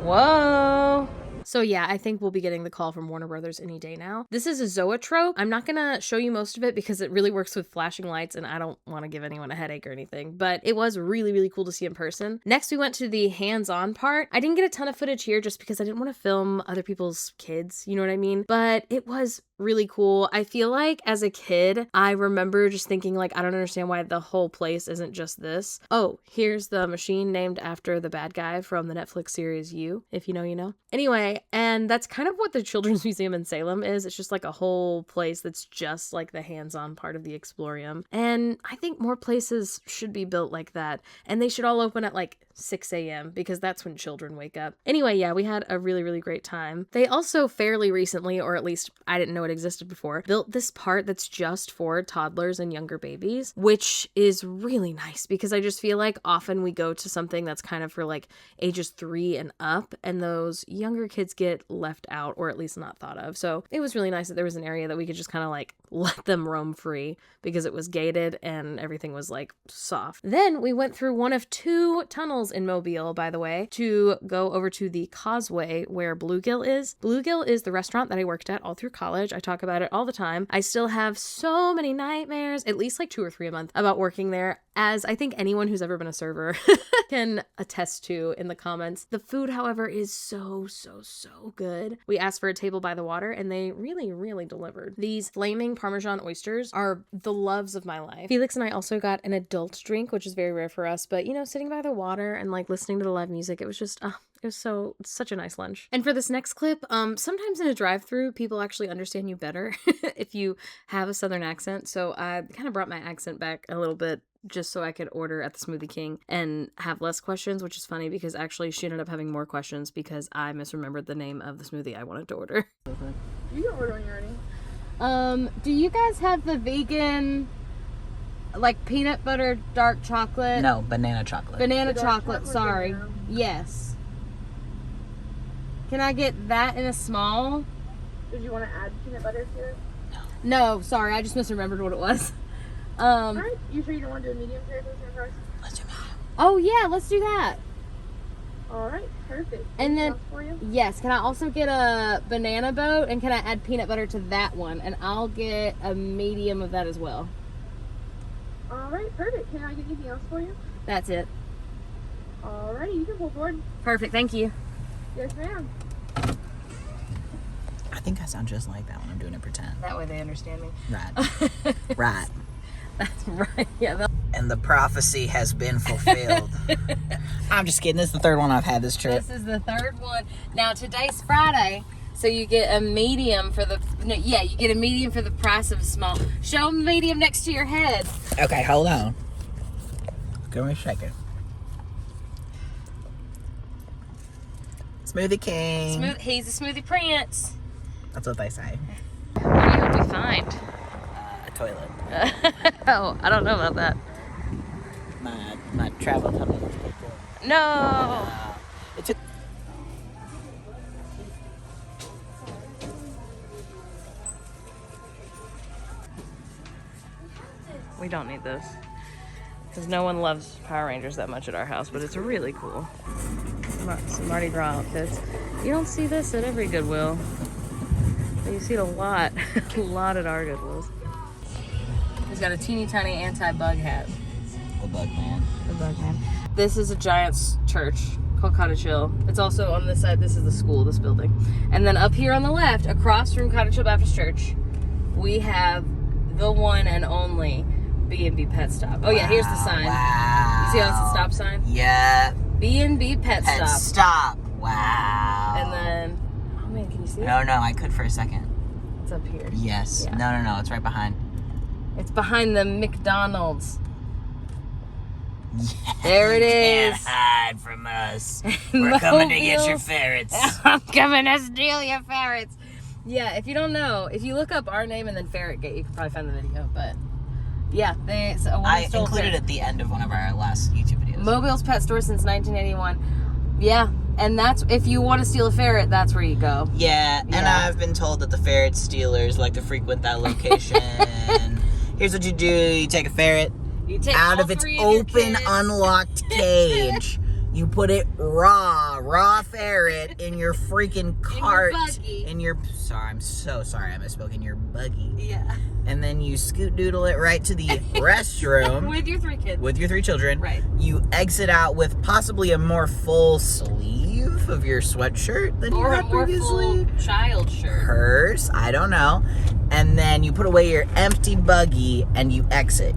A: Whoa. So yeah, I think we'll be getting the call from Warner Brothers any day now. This is a zoetrope. I'm not gonna show you most of it because it really works with flashing lights and I don't want to give anyone a headache or anything, but it was really, really cool to see in person. Next, we went to the hands-on part. I didn't get a ton of footage here just because I didn't want to film other people's kids, you know what I mean? But it was really cool. I feel like as a kid, I remember just thinking like, I don't understand why the whole place isn't just this. Oh, here's the machine named after the bad guy from the Netflix series You, if you know, you know. Anyway, and that's kind of what the Children's Museum in Salem is. It's just like a whole place that's just like the hands-on part of the Exploruem. And I think more places should be built like that. And they should all open at like 6 a.m. because that's when children wake up. Anyway, yeah, we had a really, really great time. They also fairly recently, or at least I didn't know it existed before, built this part that's just for toddlers and younger babies, which is really nice because I just feel like often we go to something that's kind of for like ages 3 and up, and those younger kids get left out or at least not thought of. So it was really nice that there was an area that we could just kind of like let them roam free because it was gated and everything was like soft. Then we went through one of 2 tunnels in Mobile, by the way, to go over to the causeway where Bluegill is. Bluegill is the restaurant that I worked at all through college. I talk about it all the time. I still have so many nightmares, at least like 2 or 3 a month, about working there, as I think anyone who's ever been a server can attest to in the comments. The food, however, is so good. We asked for a table by the water and they really, really delivered. These flaming Parmesan oysters are the loves of my life. Felix and I also got an adult drink, which is very rare for us, but you know, sitting by the water and like listening to the live music, it was just, it was such a nice lunch. And for this next clip, sometimes in a drive-thru, people actually understand you better if you have a Southern accent. So I kind of brought my accent back a little bit just so I could order at the Smoothie King and have less questions, which is funny because actually she ended up having more questions because I misremembered the name of the smoothie I wanted to order.
F: You can order when you're ready.
A: Do you guys have the vegan, like peanut butter dark chocolate?
B: No, banana chocolate.
A: Banana
F: The dark
A: chocolate,
F: chocolate
A: sorry.
F: banana.
A: Yes. Can I get that in a small?
F: Did you want to add peanut butter to it?
A: No, sorry, I just misremembered what it was.
F: Alright, you sure you don't want to do a medium translation first?
B: Let's do that.
A: Oh yeah, let's do that.
F: Alright, perfect.
A: And
F: Anything
A: then,
F: else for you?
A: yes, can I also get a banana boat and can I add peanut butter to that one? And I'll get a medium of that as well.
F: Alright, perfect. Can I get anything else for you?
A: That's it.
F: Alrighty, you can pull forward.
A: Perfect, thank you.
F: Yes, ma'am.
B: I think I sound just like that when I'm doing it pretend.
A: That way they understand me.
B: Right. Right.
A: That's right, yeah.
B: And the prophecy has been fulfilled. I'm just kidding. This is the 3rd one I've had this trip.
A: This is the 3rd one. Now today's Friday, so you get a medium for the, no, yeah, you get a medium for the price of a small. Show them the medium next to your head.
B: Okay, hold on. Give me a second. Smoothie King.
A: He's a smoothie prince.
B: That's what they say.
A: What do you hope we find?
B: A toilet.
A: Oh, I don't know about that.
B: my travel tunnel.
A: No.
B: It took.
A: We don't need this. Because no one loves Power Rangers that much at our house, but it's really cool. Some Mardi Gras outfits. You don't see this at every Goodwill. But you see it a lot. A lot at our Goodwills. He's got a teeny tiny anti-bug hat.
B: The bug man.
A: The bug man. This is a giant church called Cottage Hill. It's also on this side. This is the school, this building. And then up here on the left, across from Cottage Hill Baptist Church, we have the one and only B&B Pet Stop. Oh yeah, here's the sign.
B: Wow.
A: You see how it's a stop sign?
B: Yeah.
A: B&B Pet
B: Pet
A: Stop.
B: Stop. Wow.
A: And then, oh man, can you see it?
B: No, I could for a second.
A: It's up here.
B: Yes.
A: Yeah.
B: No, it's right behind.
A: It's behind the McDonald's.
B: Yeah,
A: There it
B: you
A: is.
B: Can't hide from us. We're coming to get your
A: Mobiles.
B: ferrets.
A: I'm coming to steal your ferrets. Yeah, if you don't know, if you look up our name and then Ferret Gate, you can probably find the video. But yeah,
B: I included it at the end of one of our last YouTube videos.
A: Mobile's pet store since 1981. Yeah, and that's if you want to steal a ferret, that's where you go.
B: Yeah, and
A: Yeah.
B: I've been told that the ferret stealers like to frequent that location. Here's what you do: you take a ferret
A: You take
B: out
A: all
B: of its
A: three of your
B: open,
A: kids.
B: unlocked cage. You put it raw ferret in your freaking cart.
A: buggy.
B: Sorry, I'm so sorry I misspoke. In your buggy.
A: Yeah,
B: And then you scoot doodle it right to the restroom.
A: with your 3 kids.
B: With your 3 children.
A: Right.
B: You exit out with possibly a more full sleeve of your sweatshirt than you
A: Or a
B: had
A: more
B: previously.
A: full child shirt.
B: Purse, I don't know. And then you put away your empty buggy and you exit.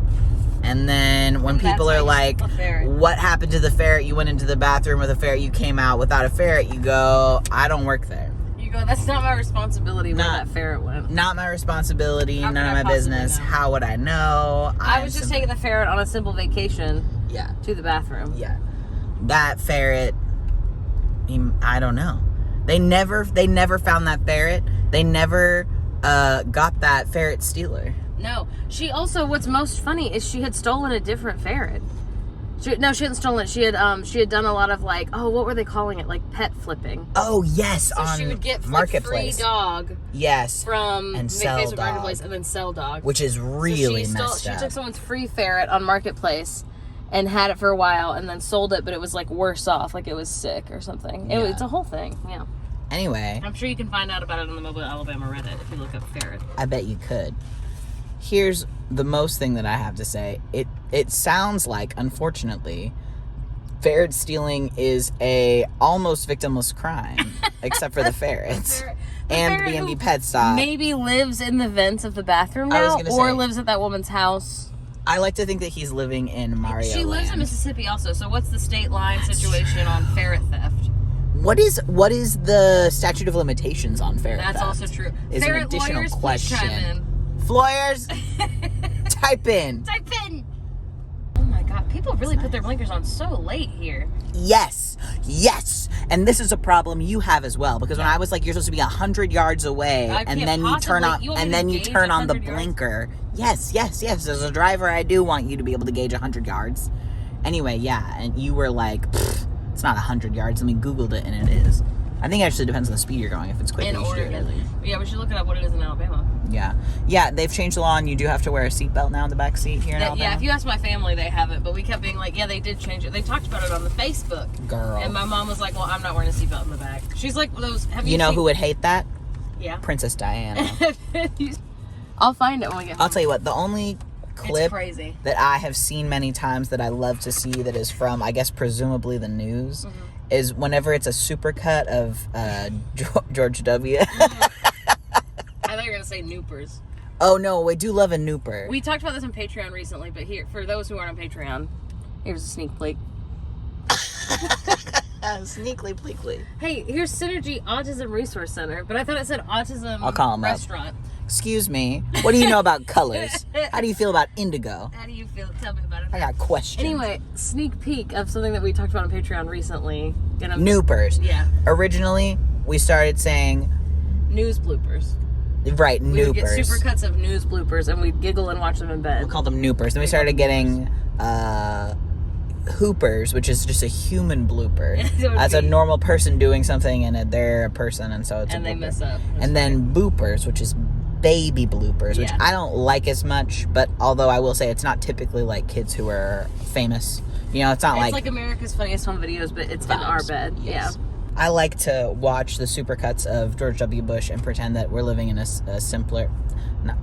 B: And then when
A: And that's
B: people
A: how
B: are
A: you
B: like,
A: steal a ferret.
B: what happened to the ferret? You went into the bathroom with a ferret, you came out without a ferret. You go, I don't work there.
A: You go, that's not my responsibility where
B: Not-
A: that ferret went.
B: Not my responsibility,
A: How
B: none
A: could
B: of
A: I
B: my
A: possibly
B: business.
A: know?
B: How would I know?
A: I was just taking the ferret on a simple vacation
B: Yeah.
A: to the bathroom.
B: Yeah. That ferret, I don't know. They never found that ferret. They never got that ferret stealer.
A: No, she also. What's most funny is she had stolen a different ferret. She hadn't stolen it. She had done a lot of like, what were they calling it? Like pet flipping.
B: Oh yes,
A: So
B: on
A: she would get
B: Marketplace.
A: free dog
B: Yes,
A: from
B: And sell
A: Facebook
B: dog.
A: Marketplace and then sell dog.
B: which is really messed
A: She
B: up.
A: took someone's free ferret on Marketplace and had it for a while and then sold it, but it was like worse off, like it was sick or something.
B: Yeah.
A: It's a whole thing. Yeah.
B: Anyway,
A: I'm sure you can find out about it on the Mobile Alabama Reddit if you look up ferret.
B: I bet you could. Here's the most thing that I have to say. It sounds like, unfortunately, ferret stealing is a almost victimless crime, except for the ferrets.
A: The
B: And
A: ferret
B: B&B
A: who
B: Pet Stop.
A: Maybe lives in the vents of the bathroom
B: I was
A: now,
B: gonna
A: or
B: say.
A: lives at that woman's house.
B: I like to think that he's living in Mario
A: She lives in
B: Land.
A: Mississippi also, so what's the state line situation on ferret theft?
B: What is the statute of limitations on ferret
A: That's
B: theft?
A: also true.
B: Is
A: Ferret
B: an additional
A: lawyers, please
B: question.
A: chime in.
B: Floyers, type in.
A: Type in. Oh my god, people really put their blinkers on so late here.
B: Yes. And this is a problem you have as well, because when I was like, you're supposed to be 100 yards away,
A: I
B: and
A: can't
B: then you turn on,
A: possibly- you want
B: and
A: me to
B: then you
A: gauge
B: turn on the
A: 100 yards?
B: blinker. Yes. As a driver, I do want you to be able to gauge 100 yards. Anyway, yeah, and you were like, it's not 100 yards. And we Googled it, and it is. I think it actually depends on the speed you're going. If it's quick,
A: In
B: you should do it
A: Oregon.
B: at least.
A: Yeah, we should look it up what it is in Alabama.
B: Yeah, they've changed the law, and you do have to wear a seatbelt now in the back seat here in Alabama.
A: Yeah, if you ask my family, they haven't, but we kept being like, yeah, they did change it. They talked about it on the Facebook.
B: Girl.
A: And my mom was like, well, I'm not wearing a seatbelt in the back. She's like, those, have you
B: You know
A: seen-
B: who would hate that?
A: Yeah.
B: Princess Diana.
A: I'll find it when we get home.
B: I'll tell you what, the only
A: It's
B: clip
A: crazy.
B: that I have seen many times that I love to see that is from, I guess, presumably the news, is whenever it's a supercut of George W.
A: I thought you were going to say Noopers.
B: Oh, no, we do love a nooper.
A: We talked about this on Patreon recently, but here, for those who aren't on Patreon, here's a sneak peek.
B: Sneakily, pleekly.
A: Hey, here's Synergy Autism Resource Center, but I thought it said Autism
B: I'll call 'em up.
A: Restaurant.
B: Excuse me, what do you know about colors? How do you feel about indigo?
A: How do you feel? Tell me about it.
B: I got questions.
A: Anyway, sneak peek of something that we talked about on Patreon recently. And I'm
B: Noopers.
A: Yeah.
B: Originally, we started saying,
A: News bloopers.
B: right,
A: We would get
B: noopers.
A: supercuts of news bloopers, and we'd giggle and watch them in bed.
B: We called them noopers. Then we started getting hoopers, which is just a human blooper.
C: It would
B: That's a
C: be.
B: normal person doing something, and they're a person, and so it's
C: And
B: a
C: they
B: blooper.
C: mess up.
B: And then boopers, which is baby bloopers, which
C: Yeah.
B: I don't like as much, but although I will say it's not typically like kids who are famous. You know, it's not
C: It's like America's Funniest Home Videos, but it's in our bed.
B: Yes. I like to watch the supercuts of George W. Bush and pretend that we're living in a simpler,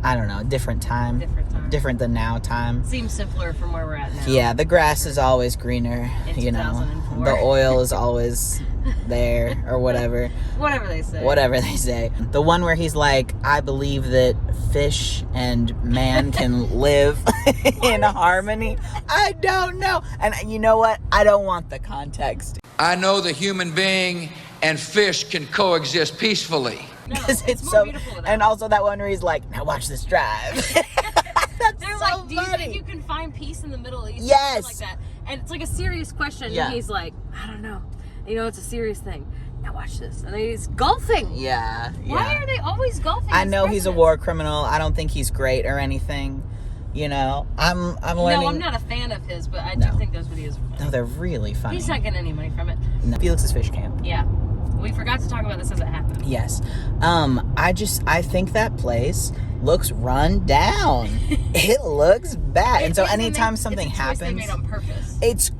B: I don't know, different time. Different than now time.
C: Seems simpler from where we're at now.
B: Yeah, the grass is always greener,
C: In
B: you know.
C: 2004.
B: The oil is always there, or whatever.
C: Whatever they say.
B: Whatever they say. The one where he's like, I believe that fish and man can live in harmony. I don't know. And you know what? I don't want the context.
G: I know the human being and fish can coexist peacefully.
B: Because
C: it's
B: it's
C: more
B: so,
C: beautiful than
B: and also that one where he's like, now watch this drive. That's
C: They're
B: so
C: like, do you
B: funny.
C: think you can find peace in the Middle East?
B: Yes.
C: Like that. And it's like a serious question.
B: Yeah.
C: And he's like, I don't know. You know, it's a serious thing. Now watch this. And then he's golfing.
B: Yeah.
C: Why are they always golfing?
B: I
C: as
B: know he's a
C: presidents?
B: war criminal. I don't think he's great or anything. You know, I'm learning.
C: No, I'm not a fan of his, but I do think those videos are funny.
B: No, they're really funny.
C: He's not getting any money from it.
B: No. Felix's Fish Camp.
C: Yeah. We forgot to talk about this as it happened.
B: Yes. I think that place looks run down. It looks bad. And so anytime something
C: it's a choice
B: happens,
C: they made on purpose.
B: it's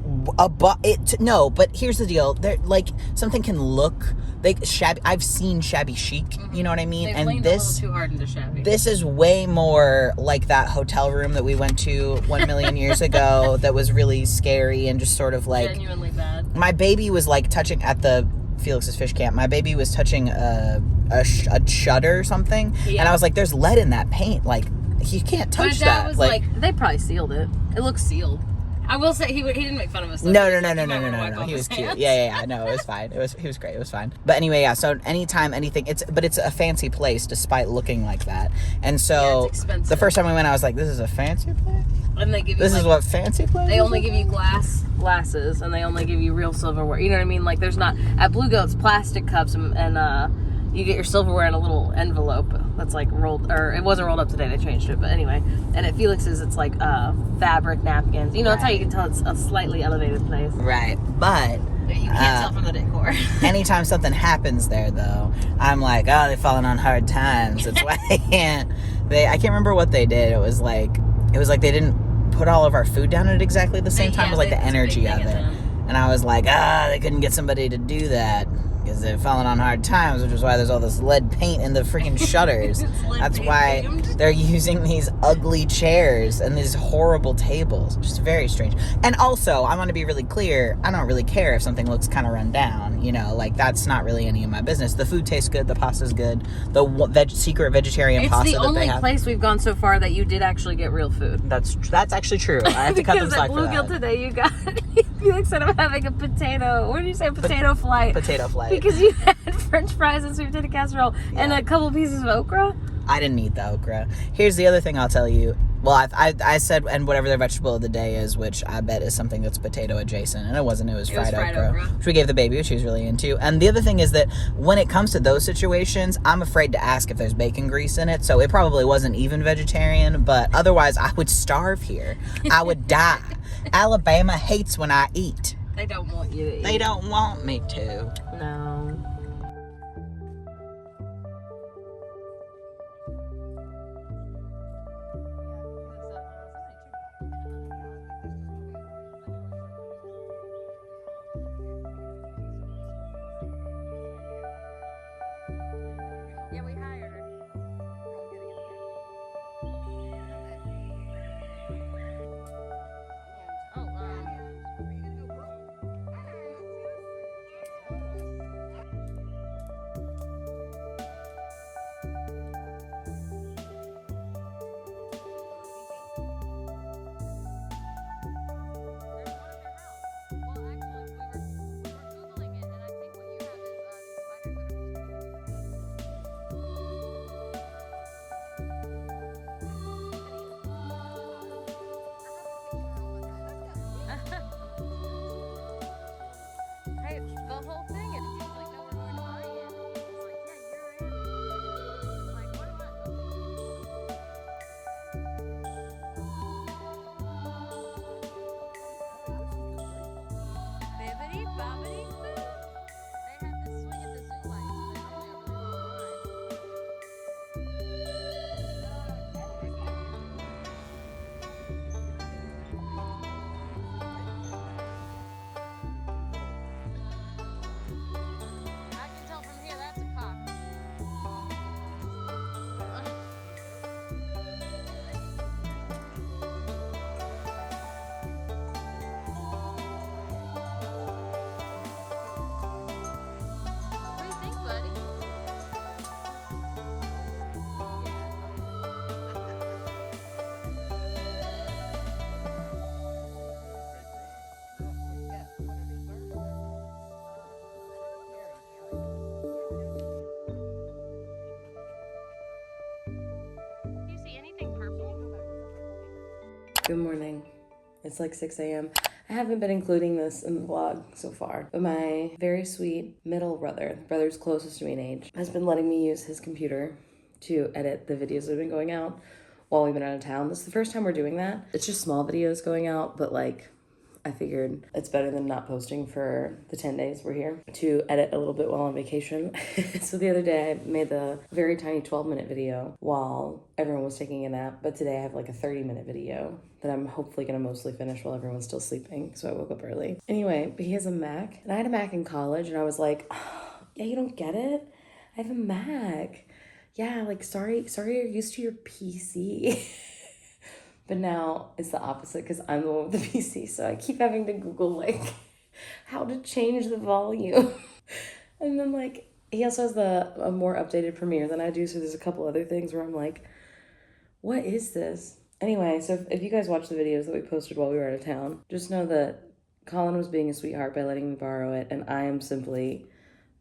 B: no, but here's the deal. There, like, something can look like shabby. I've seen shabby chic, you know what I mean?
C: They've
B: And
C: leaned a little too hard into shabby.
B: this is way more like that hotel room that we went to 1 million years ago that was really scary and just sort of like
C: genuinely bad.
B: my baby was like touching at the Felix's Fish Camp. My baby was touching a shutter or something, and I was like, "There's lead in that paint. Like, you can't touch
C: My dad
B: that."
C: was like, they probably sealed it. It looks sealed. I will say he didn't make fun of us. though.
B: No.
C: He was like, "You might wanna wipe off
B: He was
C: his
B: cute.
C: hands."
B: Yeah. No, it was fine. He was great. It was fine. But anyway, yeah. So anytime anything, it's a fancy place despite looking like that. And so
C: Yeah, it's expensive.
B: the first time we went, I was like, "This is a fancy place.
C: And they give you
B: This is what fancy place."
C: they only give you glasses, and they only give you real silverware. You know what I mean? Like there's not at Blue Goat's plastic cups, and you get your silverware in a little envelope that's like rolled, or it wasn't rolled up today. They changed it, but anyway. And at Felix's, it's like fabric napkins. You know, that's how you can tell it's a slightly elevated place.
B: Right, but
C: You can't tell from the decor.
B: anytime something happens there, though, I'm like, oh, they've fallen on hard times. That's why they can't. I can't remember what they did. It was like they didn't put all of our food down at exactly the same time. It was like the energy of it. And I was like, they couldn't get somebody to do that because they've fallen on hard times, which is why there's all this lead paint in the freaking shutters. That's why they're using these ugly chairs and these horrible tables. Just very strange. And also, I want to be really clear, I don't really care if something looks kind of run down. You know, like, that's not really any of my business. The food tastes good. The pasta's good. The secret vegetarian pasta that they have.
C: It's the only place we've gone so far that you did actually get real food.
B: That's actually true. I have to cut them
C: Because
B: slack
C: at
B: for
C: Blue Gill
B: that.
C: today, you got Felix said I'm having a potato. What did you say? A potato flight.
B: Potato flight.
C: Because you had French fries and sweet potato casserole and a couple pieces of okra.
B: I didn't eat the okra. Here's the other thing I'll tell you. Well, I said, and whatever their vegetable of the day is, which I bet is something that's potato adjacent, and it wasn't. It was fried okra, which we gave the baby, which she was really into. And the other thing is that when it comes to those situations, I'm afraid to ask if there's bacon grease in it, so it probably wasn't even vegetarian, but otherwise I would starve here. I would die. Alabama hates when I eat.
C: They don't want you to eat.
B: They don't want me to.
C: No. Good morning. It's like 6 a.m. I haven't been including this in the vlog so far, but my very sweet middle brother, the brother's closest to me in age, has been letting me use his computer to edit the videos that have been going out while we've been out of town. This is the first time we're doing that. It's just small videos going out, but like, I figured it's better than not posting for the 10 days we're here to edit a little bit while on vacation. So the other day I made the very tiny 12-minute video while everyone was taking a nap, but today I have like a 30-minute video that I'm hopefully gonna mostly finish while everyone's still sleeping, so I woke up early. Anyway, but he has a Mac, and I had a Mac in college, and I was like, oh, yeah, you don't get it? I have a Mac. Yeah, like, sorry you're used to your PC. But now it's the opposite because I'm the one with the PC. So I keep having to Google like how to change the volume. And then like he also has a more updated Premiere than I do. So there's a couple other things where I'm like, what is this? Anyway, so if you guys watch the videos that we posted while we were out of town, just know that Colin was being a sweetheart by letting me borrow it. And I am simply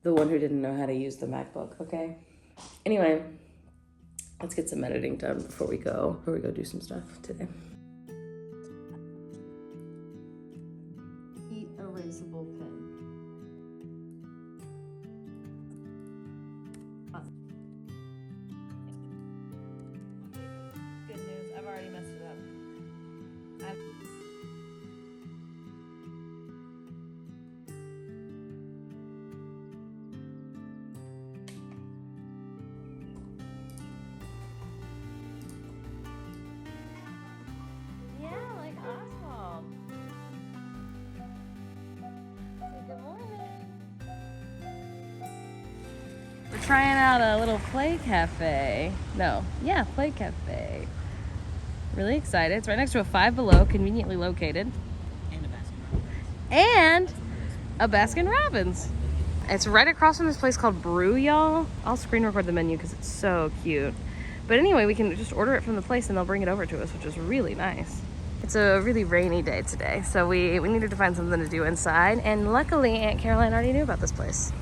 C: the one who didn't know how to use the MacBook, okay? Anyway. Let's get some editing done before we go do some stuff today. Heat erasable pen. Good news, I've already messed it up. We're trying out a little play cafe. Play cafe. Really excited. It's right next to a Five Below, conveniently located. And a Baskin Robbins. It's right across from this place called Brew, y'all. I'll screen record the menu because it's so cute. But anyway, we can just order it from the place and they'll bring it over to us, which is really nice. It's a really rainy day today, so we needed to find something to do inside, and luckily Aunt Caroline already knew about this place.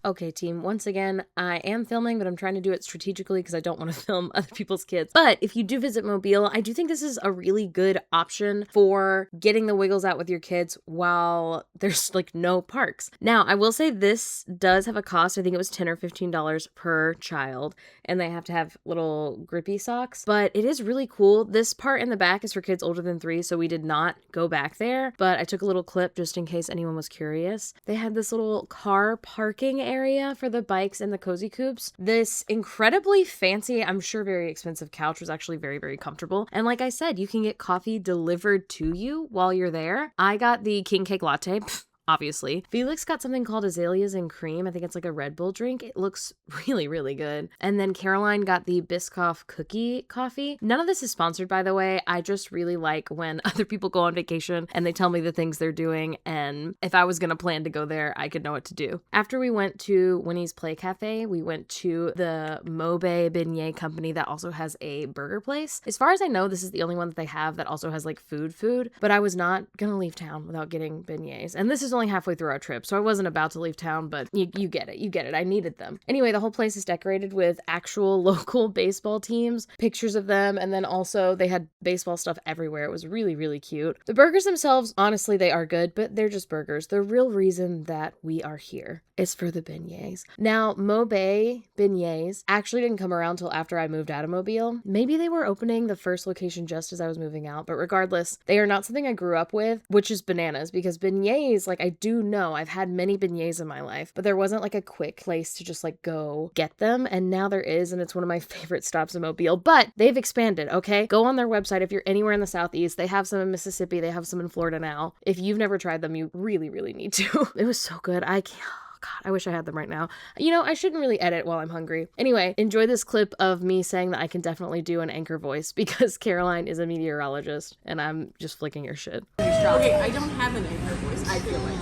C: Okay, team, once again, I am filming, but I'm trying to do it strategically because I don't want to film other people's kids. But if you do visit Mobile, I do think this is a really good option for getting the wiggles out with your kids while there's like no parks. Now, I will say this does have a cost. I think it was $10 or $15 per child, and they have to have little grippy socks, but it is really cool. This part in the back is for kids older than 3, so we did not go back there, but I took a little clip just in case anyone was curious. They had this little car parking area for the bikes and the cozy coupes. This incredibly fancy, I'm sure very expensive couch was actually very, very comfortable. And like I said, you can get coffee delivered to you while you're there. I got the king cake latte. Obviously. Felix got something called Azaleas and Cream. I think it's like a Red Bull drink. It looks really, really good. And then Caroline got the Biscoff cookie coffee. None of this is sponsored, by the way. I just really like when other people go on vacation and they tell me the things they're doing. And if I was going to plan to go there, I could know what to do. After we went to Winnie's Play Cafe, we went to the Mobe Beignet Company that also has a burger place. As far as I know, this is the only one that they have that also has like food, but I was not going to leave town without getting beignets. And this is only halfway through our trip, so I wasn't about to leave town, but you get it. I needed them. Anyway, the whole place is decorated with actual local baseball teams, pictures of them, and then also they had baseball stuff everywhere. It was really, really cute. The burgers themselves, honestly, they are good, but they're just burgers. The real reason that we are here is for the beignets. Now, Mobe Beignets actually didn't come around till after I moved out of Mobile. Maybe they were opening the first location just as I was moving out, but regardless, they are not something I grew up with, which is bananas, because beignets, like, I do know I've had many beignets in my life, but there wasn't like a quick place to just like go get them, and now there is, and it's one of my favorite stops in Mobile. But they've expanded, okay? Go on their website if you're anywhere in the Southeast. They have some in Mississippi, they have some in Florida now. If you've never tried them, you really, really need to. It was so good. I can't. God, I wish I had them right now. You know, I shouldn't really edit while I'm hungry. Anyway, enjoy this clip of me saying that I can definitely do an anchor voice because Caroline is a meteorologist and I'm just flicking her shit.
H: Okay, I don't have an anchor voice, I feel like.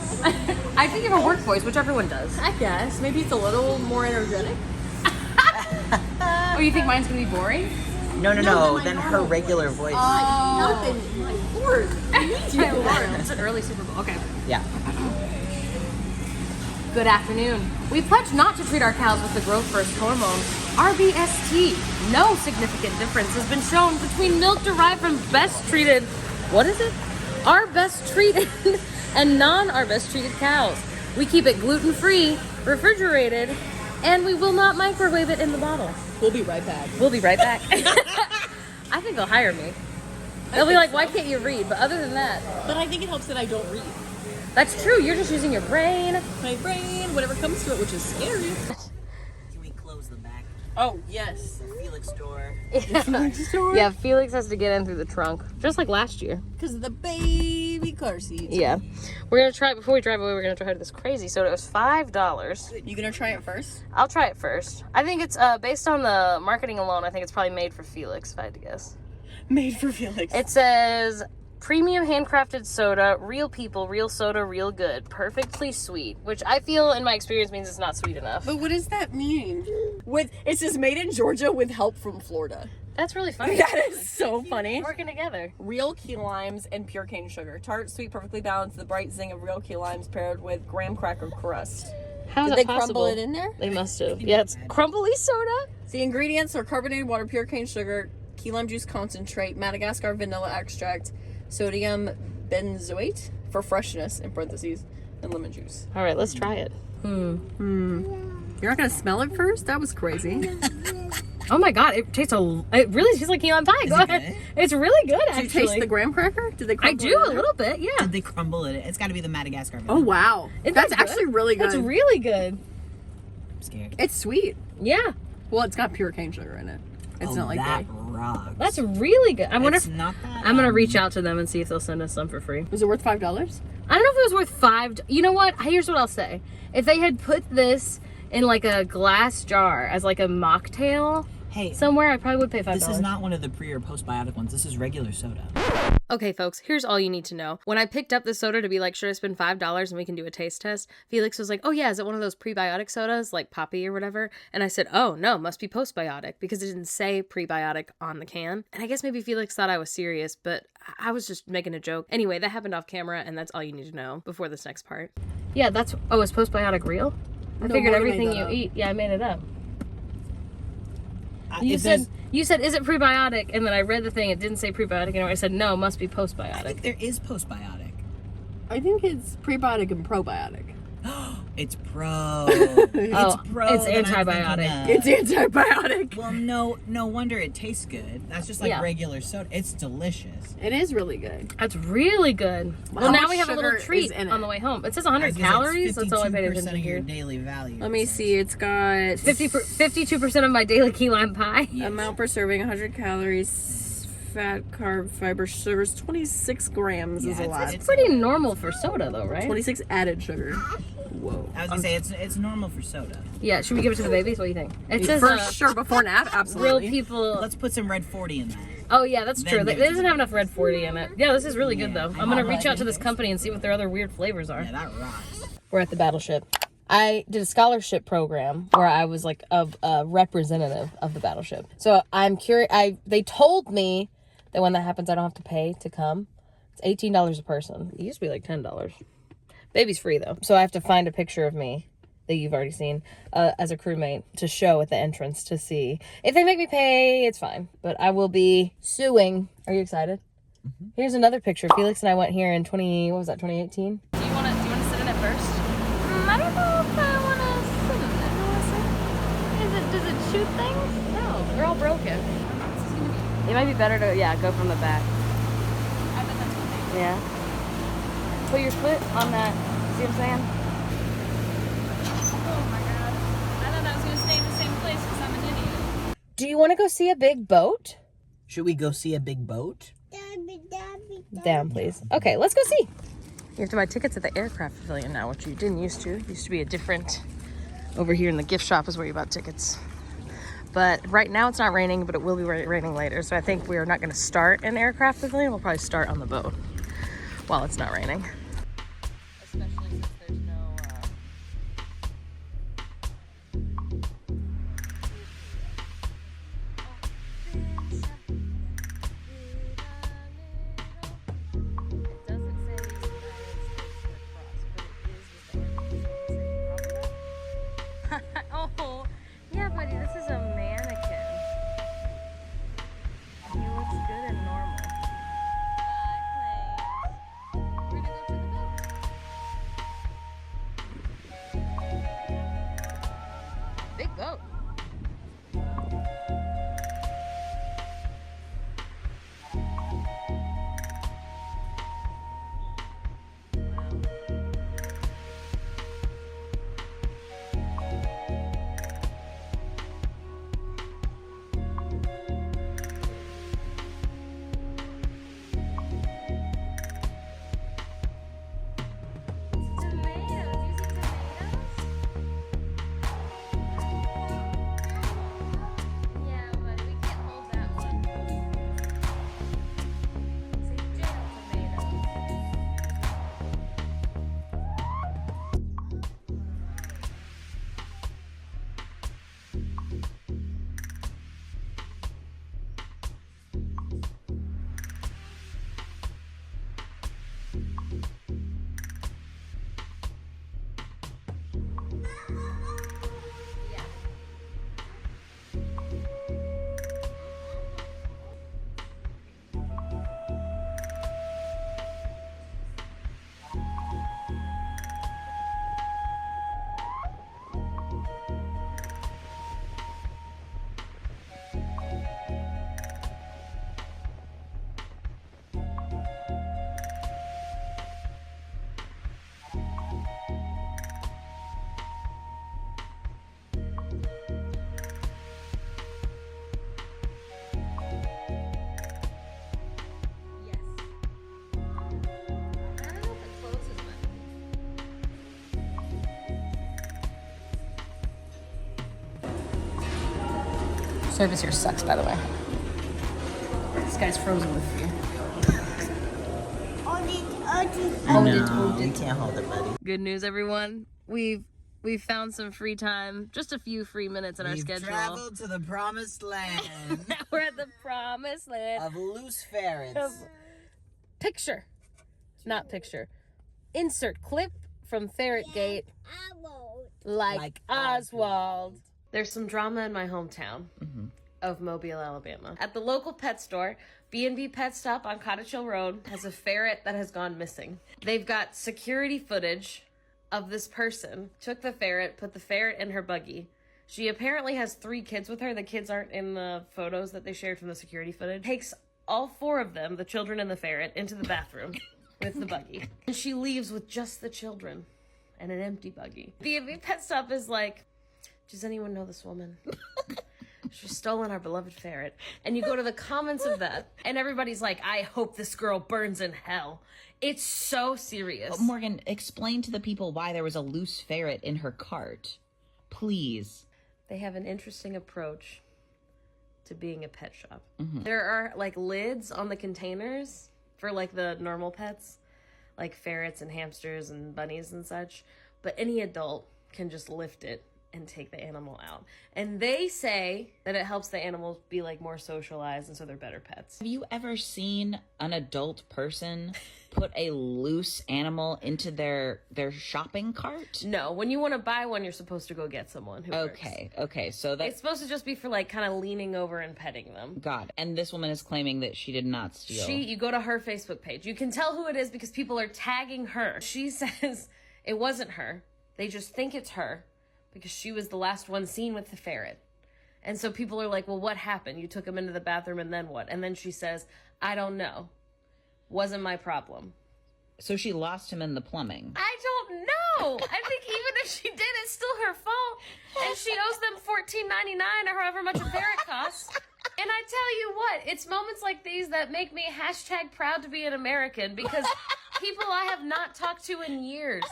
C: I think you have a work voice, which everyone does.
H: I guess. Maybe it's a little more energetic. Oh, you think mine's gonna be boring?
B: No, then her regular voice.
H: Nothing. Like, Lord. I need you.
C: It's an early Super Bowl. Okay.
B: Yeah.
C: Good afternoon. We pledged not to treat our cows with the growth first hormone.
A: RBST. No significant difference has been shown between milk derived from best treated, what is it? Our best treated and non-our best treated cows. We keep it gluten-free, refrigerated, and we will not microwave it in the bottle.
H: We'll be right back.
A: We'll be right back. I think they'll hire me. They'll be like, why can't you read? But other than that,
H: But I think it helps that I don't read.
A: that's true. You're just using your brain.
H: My brain, whatever comes to it, which is scary.
B: Can we close the back?
H: Oh, yes.
B: Felix door.
A: Yeah, Felix has to get in through the trunk, just like last year.
H: Because of the baby car seats.
A: Yeah. We're gonna try, before we drive away, we're gonna try this crazy soda. It was $5.
H: You gonna try it first?
A: I'll try it first. I think it's, based on the marketing alone, I think it's probably made for Felix, if I had to guess.
H: Made for Felix.
A: It says, premium handcrafted soda, real people, real soda, real good, perfectly sweet, which I feel in my experience means it's not sweet enough.
H: But what does that mean? It says made in Georgia with help from Florida.
A: That's really funny.
H: That is so funny.
A: Working together.
H: Real key limes and pure cane sugar. Tart, sweet, perfectly balanced. The bright zing of real key limes paired with graham cracker crust.
A: How is
H: Did
A: that
H: they
A: possible?
H: crumble it in there?
A: They must have. Yeah, it's crumbly soda.
H: The ingredients are carbonated water, pure cane sugar, key lime juice concentrate, Madagascar vanilla extract, sodium benzoate for freshness, in parentheses, and lemon juice.
A: All right, let's try it.
H: You're not gonna smell it first? That was crazy.
A: Oh my god, it really tastes like key lime pie. Go ahead. It's really good, actually.
H: Did you taste the graham cracker? Did they
A: I
H: crumble
A: do
H: it in
A: a
H: there?
A: little bit, yeah.
B: Did they crumble it? It's got to be the Madagascar.
H: Oh wow, that's
A: good?
H: actually really good.
A: That's really good.
B: I'm scared.
H: It's sweet.
A: Yeah,
H: Well, it's got pure cane sugar in it. It's not like
B: that
H: they.
B: rocks.
A: that's really good. I wonder
B: It's
A: if
B: not that.
A: I'm gonna reach out to them and see if they'll send us some for free.
H: Was it worth $5?
A: I don't know if it was worth $5. You know what? Here's what I'll say. If they had put this in like a glass jar as like a mocktail
B: Hey,
A: somewhere, I probably would pay $5.
B: this is not one of the pre or postbiotic ones. This is regular soda.
A: Okay, folks, here's all you need to know. When I picked up the soda to be like, should I spend $5 and we can do a taste test? Felix was like, oh yeah, is it one of those prebiotic sodas, like Poppy or whatever? And I said, oh no, must be postbiotic, because it didn't say prebiotic on the can. And I guess maybe Felix thought I was serious, but I was just making a joke. Anyway, that happened off camera, and that's all you need to know before this next part. Yeah, is postbiotic real? I figured
H: Morgan made
A: everything
H: that
A: you
H: up.
A: eat, yeah, I made it up.
B: It does-
A: You said, is it prebiotic? And then I read the thing, it didn't say prebiotic anymore. I said, no, must be
B: I
A: postbiotic.
B: think there is postbiotic.
H: I think it's prebiotic and probiotic.
B: It's pro.
A: Oh,
B: It's pro.
A: it's
B: that I'm
A: antibiotic.
B: thinking of.
H: It's antibiotic.
B: Well, no wonder it tastes good. That's just like
A: Yeah.
B: regular soda. It's delicious.
H: It is really good.
A: That's really good. Well,
H: How
A: now
H: much
A: we have a little
H: sugar
A: treat
H: is in it?
A: on the way home. It says
B: I
A: 100
B: guess it's
A: calories. That's all I paid
B: 52%
A: attention
B: of your
A: to.
B: daily value.
H: Let me see. It's got
A: 52% of my daily key lime pie.
H: amount per serving, 100 calories, fat, carb, fiber, sugars, 26 grams is a lot.
A: It's pretty normal for soda, though, right?
H: 26 added sugar. Whoa.
B: I was gonna say it's normal for soda.
A: Yeah. Should we give it to the babies? What do you think? It says
H: For sure, before and after,
A: real
H: absolutely.
A: people.
B: Let's put some red 40 in that.
A: Oh yeah, that's
B: Then
A: true. It
B: give it to
A: doesn't have enough red 40 in it. Yeah, this is really good
B: Yeah,
A: though.
B: I
A: I'm gonna
B: know,
A: reach
B: right?
A: out to this company and see what their other weird flavors are.
B: Yeah, that rocks.
A: We're at the Battleship. I did a scholarship program where I was like a representative of the Battleship. So I'm curious. They told me that when that happens, I don't have to pay to come. It's $18 a person. It used to be like $10. Baby's free though. So I have to find a picture of me that you've already seen as a crewmate to show at the entrance to see. If they make me pay, it's fine. But I will be suing. Are you excited? Mm-hmm. Here's another picture. Felix and I went here in 2018? Do you want to sit in it first? I don't know if I want to sit in it. Does it shoot things? No, they're all broken. It might be better to, go from the back.
H: I bet that's what they
A: Yeah. Put your foot on that. See what I'm saying?
H: Oh my god. I thought I was going to stay in the same place because I'm an idiot.
A: Do you want to go see a big boat?
B: Should we go see a big boat?
A: Down, please. Okay, let's go see. You have to buy tickets at the aircraft pavilion now, which you didn't used to. It used to be a different... Over here in the gift shop is where you bought tickets. But right now it's not raining, but it will be raining later. So I think we are not going to start in aircraft pavilion. We'll probably start on the boat while it's not raining. Especially since there's no... Oh, yeah, buddy, this is a man Service here sucks, by the way. This guy's frozen with fear.
B: You can't hold it, buddy.
A: Good news, everyone. We've found some free time, just a few free minutes in our schedule.
B: We've traveled to the promised land
A: Now we're at the promised land.
B: of loose ferrets.
A: Picture. Not picture. Insert clip from Ferret Gate. Like Oswald. There's some drama in my hometown of Mobile, Alabama. At the local pet store, B&B Pet Stop on Cottage Hill Road has a ferret that has gone missing. They've got security footage of this person. Took the ferret, put the ferret in her buggy. She apparently has 3 kids with her. The kids aren't in the photos that they shared from the security footage. Takes all 4 of them, the children and the ferret, into the bathroom with the buggy. And she leaves with just the children and an empty buggy. B&B Pet Stop is like, does anyone know this woman? She's stolen our beloved ferret. And you go to the comments of that, and everybody's like, I hope this girl burns in hell. It's so serious.
B: Morgan, explain to the people why there was a loose ferret in her cart. Please.
A: They have an interesting approach to being a pet shop. There are like lids on the containers for like the normal pets, like ferrets and hamsters and bunnies and such. But any adult can just lift it and take the animal out. And they say that it helps the animals be like more socialized and so they're better pets.
B: Have you ever seen an adult person put a loose animal into their shopping cart?
A: No, when you want to buy one, you're supposed to go get someone who works.
B: Okay, so that's...
A: It's supposed to just be for like kind of leaning over and petting them.
B: God, and this woman is claiming that she did not steal.
A: You go to her Facebook page. You can tell who it is because people are tagging her. She says it wasn't her. They just think it's her because she was the last one seen with the ferret. And so people are like, well, what happened? You took him into the bathroom and then what? And then she says, I don't know. Wasn't my problem.
B: So she lost him in the plumbing.
A: I don't know. I think even if she did, it's still her fault. And she owes them $14.99 or however much a ferret costs. And I tell you what, it's moments like these that make me #proud to be an American because people I have not talked to in years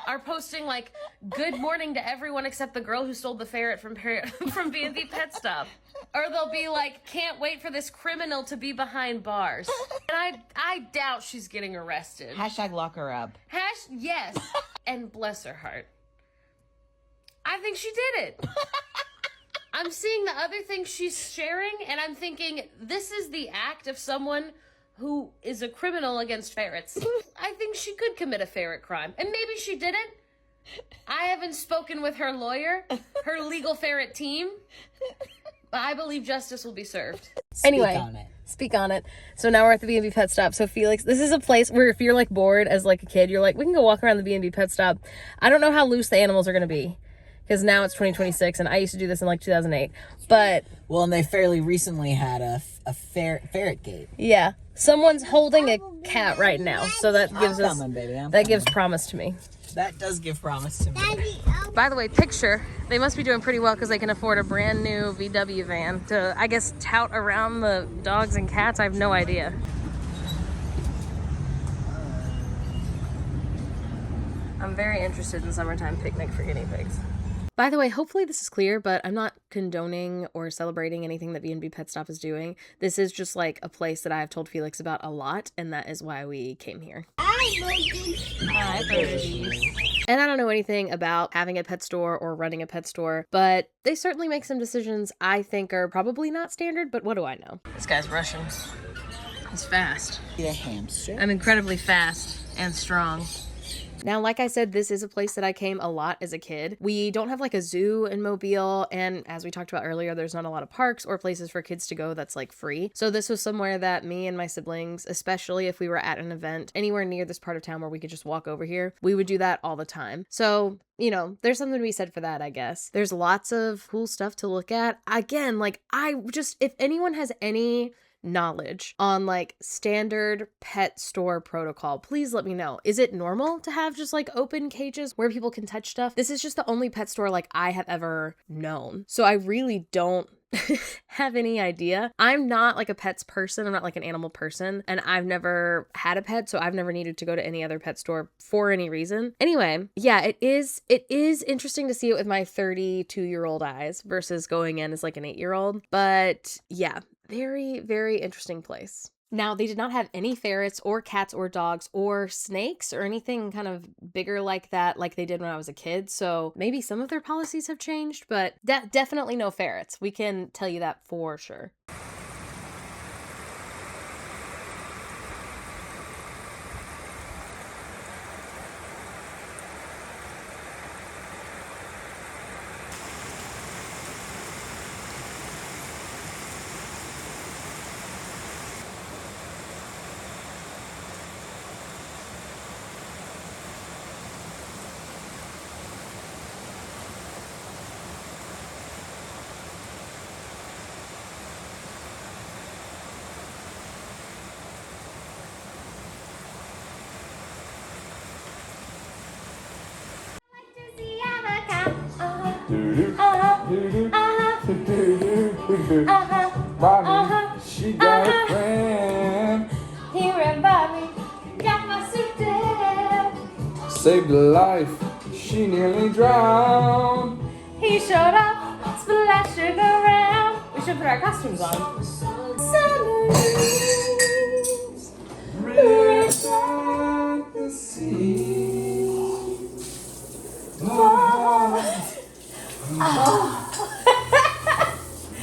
A: are posting like, good morning to everyone except the girl who stole the ferret from B&B Pet Stop. Or they'll be like, can't wait for this criminal to be behind bars. And I doubt she's getting arrested.
B: #lock her up.
A: Yes. And bless her heart. I think she did it. I'm seeing the other things she's sharing, and I'm thinking, this is the act of someone who is a criminal against ferrets. I think she could commit a ferret crime. And maybe she didn't. I haven't spoken with her lawyer, her legal ferret team. But I believe justice will be served. Speak on it. So now we're at the B&B Pet Stop. So Felix, this is a place where if you're like bored as like a kid, you're like, we can go walk around the B&B Pet Stop. I don't know how loose the animals are going to be. Because now it's 2026, and I used to do this in like 2008. But
B: well, and they fairly recently had a ferret gate.
A: Yeah, someone's holding a cat right now, so that gives gives promise to me.
B: That does give promise to me.
A: By the way, picture, they must be doing pretty well because they can afford a brand new VW van to, I guess, tout around the dogs and cats. I have no idea. I'm very interested in summertime picnic for guinea pigs. By the way, hopefully this is clear, but I'm not condoning or celebrating anything that B&B Pet Stop is doing. This is just like a place that I have told Felix about a lot, and that is why we came here. Hi, birdies. And I don't know anything about having a pet store or running a pet store, but they certainly make some decisions I think are probably not standard, but what do I know? This guy's Russian. He's fast.
B: The hamster.
A: I'm incredibly fast and strong. Now, like I said, this is a place that I came a lot as a kid. We don't have like a zoo in Mobile, and as we talked about earlier, there's not a lot of parks or places for kids to go that's like free. So this was somewhere that me and my siblings, especially if we were at an event anywhere near this part of town where we could just walk over here, we would do that all the time. So, you know, there's something to be said for that, I guess. There's lots of cool stuff to look at. Again, like if anyone has any knowledge on like standard pet store protocol, please let me know. Is it normal to have just like open cages where people can touch stuff? This is just the only pet store like I have ever known. So I really don't have any idea. I'm not like a pets person. I'm not like an animal person, and I've never had a pet, so I've never needed to go to any other pet store for any reason. Anyway, yeah, it is interesting to see it with my 32-year-old eyes versus going in as like an 8-year-old. But yeah, very, very interesting place. Now, they did not have any ferrets or cats or dogs or snakes or anything kind of bigger like that like they did when I was a kid. So maybe some of their policies have changed, but definitely no ferrets. We can tell you that for sure.
D: She got a friend.
E: Here and Bobby got my suit down.
D: Saved a life. She nearly drowned.
E: He showed up, splashing around. We should put our costumes on. Summer leaves,
D: Rivers at the sea.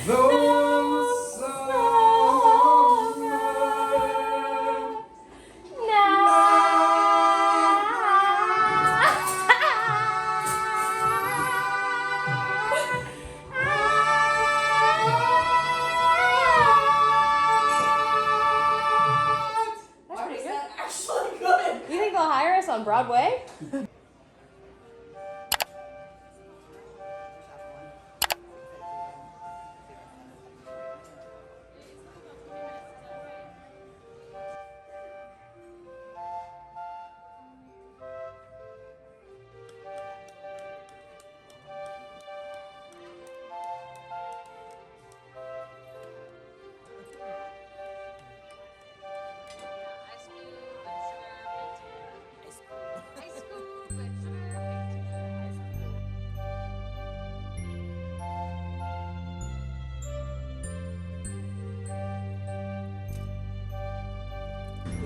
D: Those
H: You think they'll hire us on Broadway?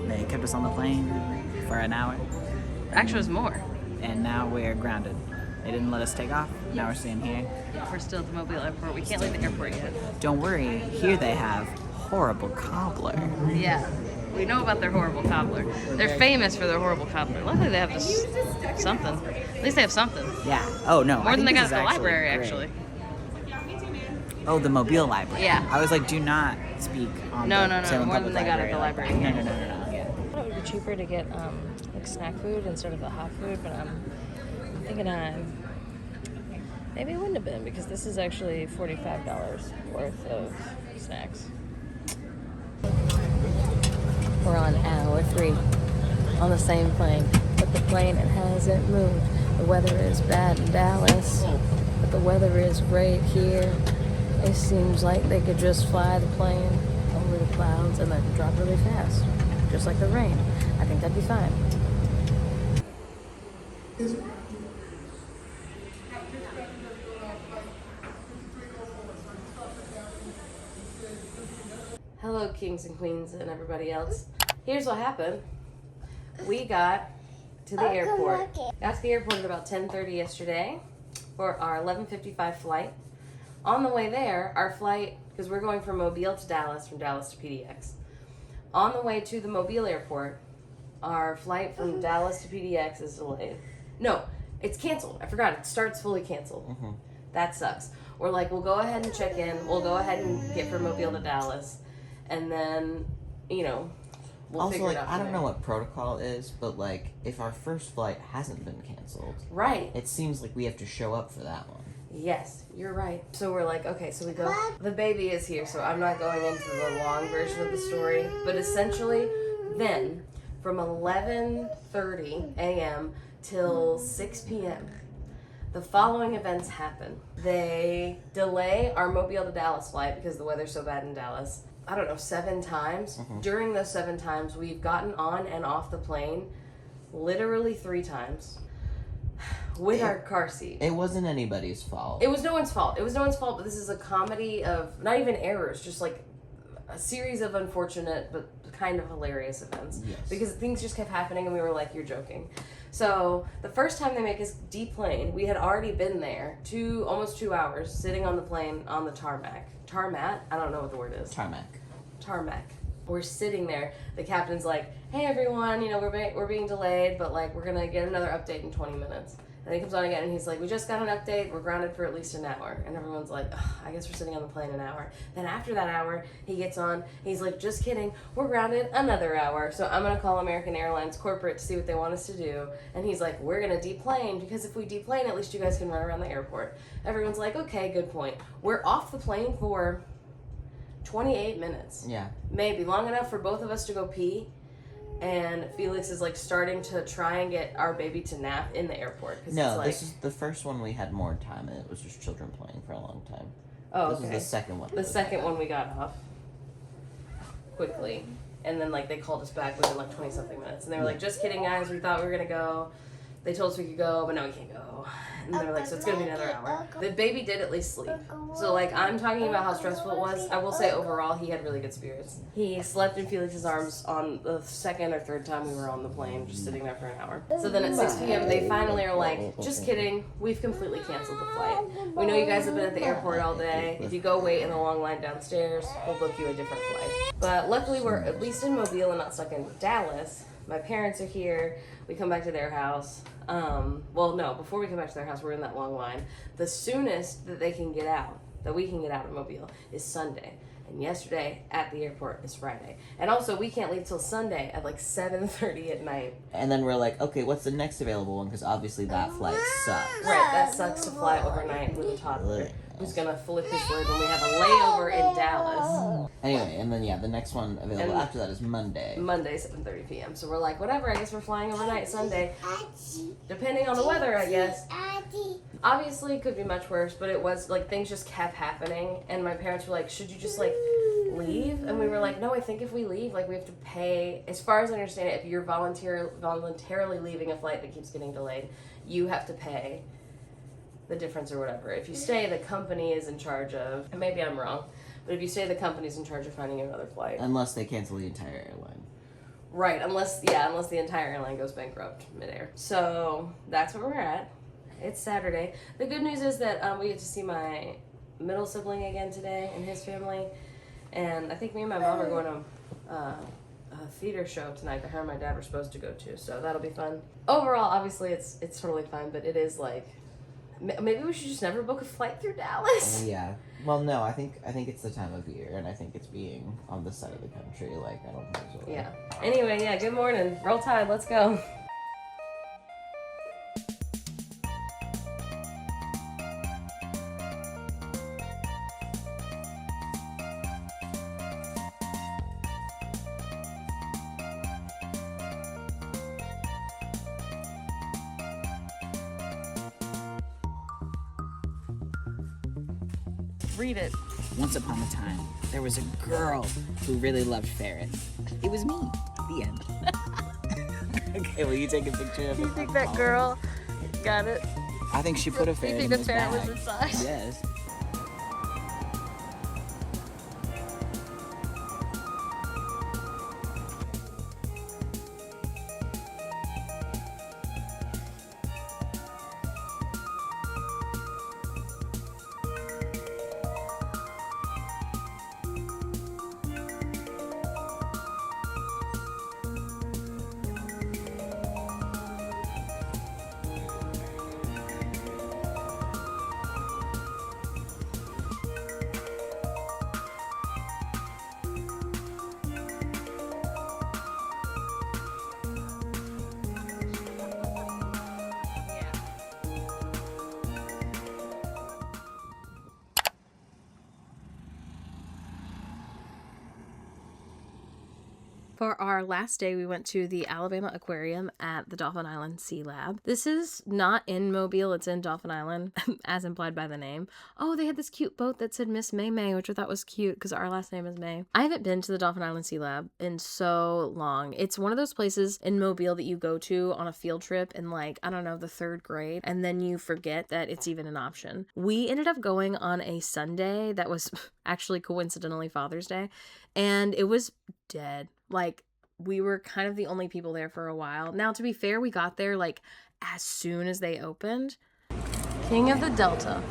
B: They kept us on the plane for an hour,
C: Actually, it was more.
B: and now we're grounded. They didn't let us take off. Now we're staying here.
C: We're still at the Mobile airport. We can't leave the airport yet.
B: Don't worry, here they have horrible cobbler.
C: Yeah, we know about their horrible cobbler. They're famous for their horrible cobbler. Luckily, they have just something. At least they have something.
B: Yeah. Oh no.
C: More
B: I
C: than
B: think
C: they
B: this
C: got at
B: is
C: the library,
B: great.
C: actually.
B: Oh, the Mobile library.
C: Yeah.
B: I was like, do not speak on
C: No,
B: the
C: no, no,
B: Salem
C: more than
B: Public
C: they got at the
B: Library.
C: library.
B: No. Yeah.
A: I thought it would be cheaper to get like snack food instead of the hot food, but I'm thinking maybe it wouldn't have been because this is actually $45 worth of snacks. We're on hour 3 on the same plane, but the plane it hasn't moved. The weather is bad in Dallas, but the weather is great here. It seems like they could just fly the plane over the clouds and then drop really fast, just like the rain. I think that'd be fine. Hello, kings and queens and everybody else. Here's what happened. We got to the airport. Got to the airport at about 10:30 yesterday for our 11:55 flight. On the way there, our flight, because we're going from Mobile to Dallas, from Dallas to PDX. On the way to the Mobile airport, our flight from Dallas to PDX is delayed. No, it's canceled. I forgot. It starts fully canceled. That sucks. We're like, we'll go ahead and check in. We'll go ahead and get from Mobile to Dallas. And then, we'll
I: also,
C: figure
I: like,
C: it out.
I: I don't know what protocol is, but, like, if our first flight hasn't been canceled,
C: Right.
I: it seems like we have to show up for that one.
C: Yes, you're right. So we're like, okay, so we go. The baby is here, so I'm not going into the long version of the story. But essentially, then, from 11:30 a.m. till 6 p.m.,
A: the following events happen. They delay our Mobile to Dallas flight because the weather's so bad in Dallas. I don't know, 7 times. During those 7 times, we've gotten on and off the plane literally 3 times with our car seat.
I: It wasn't anybody's fault.
A: It was no one's fault. It was no one's fault, but this is a comedy of not even errors, just like a series of unfortunate but kind of hilarious events.
I: Yes.
A: Because things just kept happening and we were like, you're joking. So the first time they make us deplane, we had already been there almost 2 hours sitting on the plane on the tarmac. Tarmac? I don't know what the word is. Tarmac. We're sitting there. The captain's like, hey everyone, you know, we're being delayed, but like we're gonna get another update in 20 minutes. And he comes on again and he's like, we just got an update, we're grounded for at least an hour. And everyone's like, I guess we're sitting on the plane an hour. Then after that hour, he gets on, he's like, just kidding, we're grounded another hour. So I'm gonna call American Airlines corporate to see what they want us to do. And he's like, we're gonna deplane, because if we deplane, at least you guys can run around the airport. Everyone's like, okay, good point. We're off the plane for 28 minutes.
I: Yeah.
A: Maybe long enough for both of us to go pee. And Felix is like starting to try and get our baby to nap in the airport.
I: No, this is the first one we had more time, and it was just children playing for a long time.
A: Oh,
I: this
A: okay.
I: was the second one.
A: The second one we got off quickly. And then like they called us back within like 20 something minutes. And they were like, just kidding guys, we thought we were gonna go. They told us we could go, but now we can't go. And they were like, so it's gonna be another hour. The baby did at least sleep. So like I'm talking about how stressful it was. I will say overall he had really good spirits. He slept in Felix's arms on the second or third time we were on the plane, just sitting there for an hour. So then at 6 p.m. they finally are like, just kidding, we've completely canceled the flight. We know you guys have been at the airport all day. If you go wait in the long line downstairs, we'll book you a different flight. But luckily we're at least in Mobile and not stuck in Dallas. My parents are here. We come back to their house. Well, no, before we come back to their house, we're in that long line. The soonest that they can get out, that we can get out of Mobile, is Sunday. And yesterday at the airport is Friday. And also, we can't leave till Sunday at like 7:30 at night.
I: And then we're like, okay, what's the next available one? Because obviously that flight sucks.
A: Right, that sucks to fly overnight with a toddler who's gonna flip his bird when we have a layover in Dallas.
I: Anyway, and then yeah, the next one available
A: And
I: after that is Monday.
A: Monday, 7:30 p.m. So we're like, whatever, I guess we're flying overnight Sunday. Depending on the weather, I guess. Obviously, it could be much worse, but it was like things just kept happening. And my parents were like, should you just like leave? And we were like, no, I think if we leave, like we have to pay. As far as I understand it, if you're voluntarily leaving a flight that keeps getting delayed, you have to pay the difference or whatever. If you stay, the company is in charge of, and maybe I'm wrong, but if you stay, the company's in charge of finding you another flight.
I: Unless they cancel the entire airline.
A: Right, unless the entire airline goes bankrupt midair. So that's where we're at. It's Saturday. The good news is that we get to see my middle sibling again today and his family. And I think me and my mom are going to a theater show tonight that her and my dad were supposed to go to. So that'll be fun. Overall, obviously, it's totally fine, but it is like, maybe we should just never book a flight through Dallas.
I: Yeah. Well, no, I think it's the time of year, and I think it's being on this side of the country. Like, I don't think so.
A: Yeah. Anyway, yeah, good morning. Roll Tide, let's go.
B: Read it. Once upon a time, there was a girl who really loved ferrets. It was me. The end. Okay, will you take a picture of it?
H: You think that girl got it?
B: I think she put a ferret
H: You think
B: in
H: the
B: his
H: ferret
B: bag.
H: was inside?
B: Yes.
A: For our last day, we went to the Alabama Aquarium at the Dauphin Island Sea Lab. This is not in Mobile, it's in Dauphin Island, as implied by the name. Oh, they had this cute boat that said Miss May May, which I thought was cute because our last name is May. I haven't been to the Dauphin Island Sea Lab in so long. It's one of those places in Mobile that you go to on a field trip in like, I don't know, the 3rd grade, and then you forget that it's even an option. We ended up going on a Sunday that was actually coincidentally Father's Day, and it was dead. Like, we were kind of the only people there for a while. Now, to be fair, we got there like as soon as they opened. King of the Delta,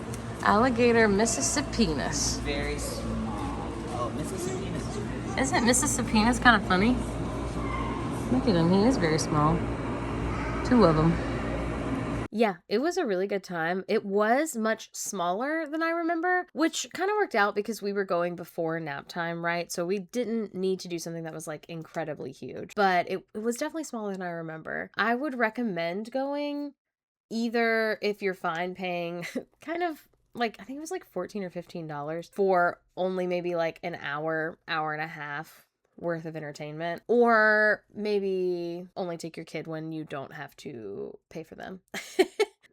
A: alligator Mississippianus.
B: Very small. Oh, Mississippianus.
A: Isn't Mississippianus kind of funny? Look at him, he is very small. 2 of them. Yeah, it was a really good time. It was much smaller than I remember, which kind of worked out because we were going before nap time, right? So we didn't need to do something that was like incredibly huge, but it was definitely smaller than I remember. I would recommend going either if you're fine paying kind of like, I think it was like $14 or $15 for only maybe like an hour, hour and a half worth of entertainment, or maybe only take your kid when you don't have to pay for them.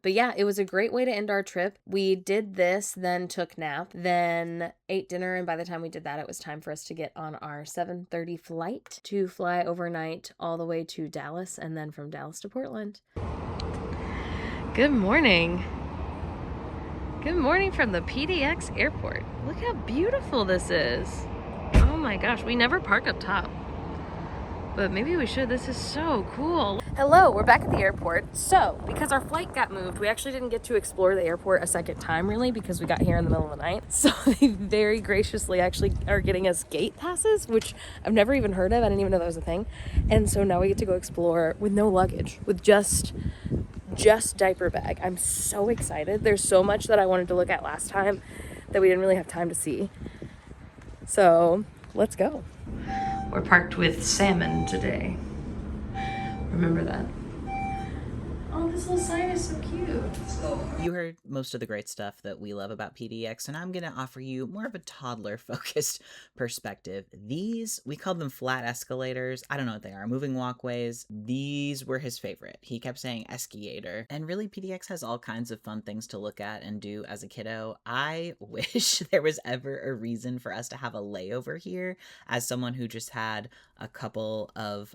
A: But yeah, it was a great way to end our trip. We did this, then took nap, then ate dinner, and by the time we did that, it was time for us to get on our 7:30 flight to fly overnight all the way to Dallas, and then from Dallas to Portland. Good morning. Good morning from the PDX airport. Look how beautiful this is. Oh my gosh, we never park up top, but maybe we should. This is so cool. Hello, we're back at the airport. So, because our flight got moved, we actually didn't get to explore the airport a second time, really, because we got here in the middle of the night. So they very graciously actually are getting us gate passes, which I've never even heard of. I didn't even know that was a thing. And so now we get to go explore with no luggage, with just diaper bag. I'm so excited. There's so much that I wanted to look at last time that we didn't really have time to see. So let's go. We're parked with salmon today. Remember that. Oh, this little sign is so cute.
B: You heard most of the great stuff that we love about PDX, and I'm going to offer you more of a toddler-focused perspective. These, we called them flat escalators. I don't know what they are. Moving walkways. These were his favorite. He kept saying escalator. And really, PDX has all kinds of fun things to look at and do as a kiddo. I wish there was ever a reason for us to have a layover here, as someone who just had a couple of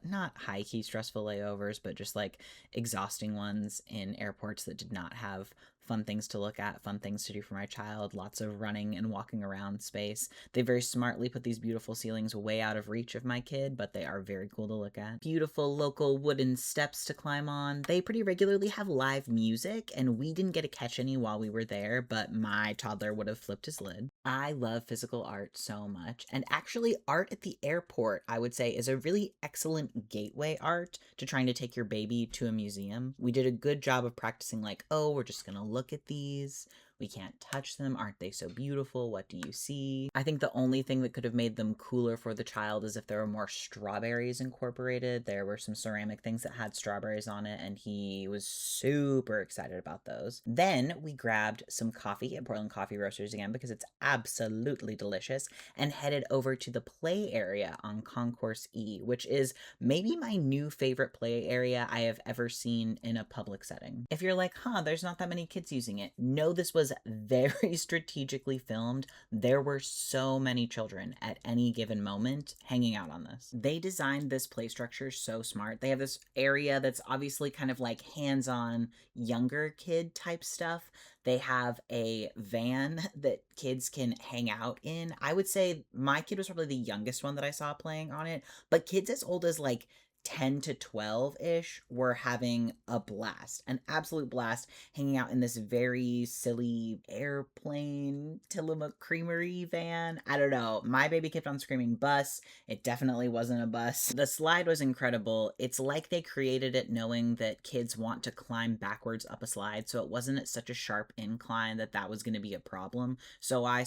B: not high-key stressful layovers, but just like exhausting ones in airports that did not have fun things to look at, fun things to do for my child, lots of running and walking around space. They very smartly put these beautiful ceilings way out of reach of my kid, but they are very cool to look at. Beautiful local wooden steps to climb on. They pretty regularly have live music, and we didn't get to catch any while we were there, but my toddler would have flipped his lid. I love physical art so much, and actually art at the airport, I would say, is a really excellent gateway art to trying to take your baby to a museum. We did a good job of practicing like, oh, we're just gonna look at these. We can't touch them. Aren't they so beautiful? What do you see? I think the only thing that could have made them cooler for the child is if there were more strawberries incorporated. There were some ceramic things that had strawberries on it, and he was super excited about those. Then we grabbed some coffee at Portland Coffee Roasters again because it's absolutely delicious, and headed over to the play area on Concourse E, which is maybe my new favorite play area I have ever seen in a public setting. If you're like, there's not that many kids using it. No, this was very strategically filmed. There were so many children at any given moment hanging out on this. They designed this play structure so smart. They have this area that's obviously kind of like hands-on younger kid type stuff. They have a van that kids can hang out in. I would say my kid was probably the youngest one that I saw playing on it, but kids as old as like 10 to 12-ish were having a blast, an absolute blast, hanging out in this very silly airplane Tillamook Creamery van. I don't know. My baby kept on screaming bus. It definitely wasn't a bus. The slide was incredible. It's like they created it knowing that kids want to climb backwards up a slide, so it wasn't at such a sharp incline that was going to be a problem. So I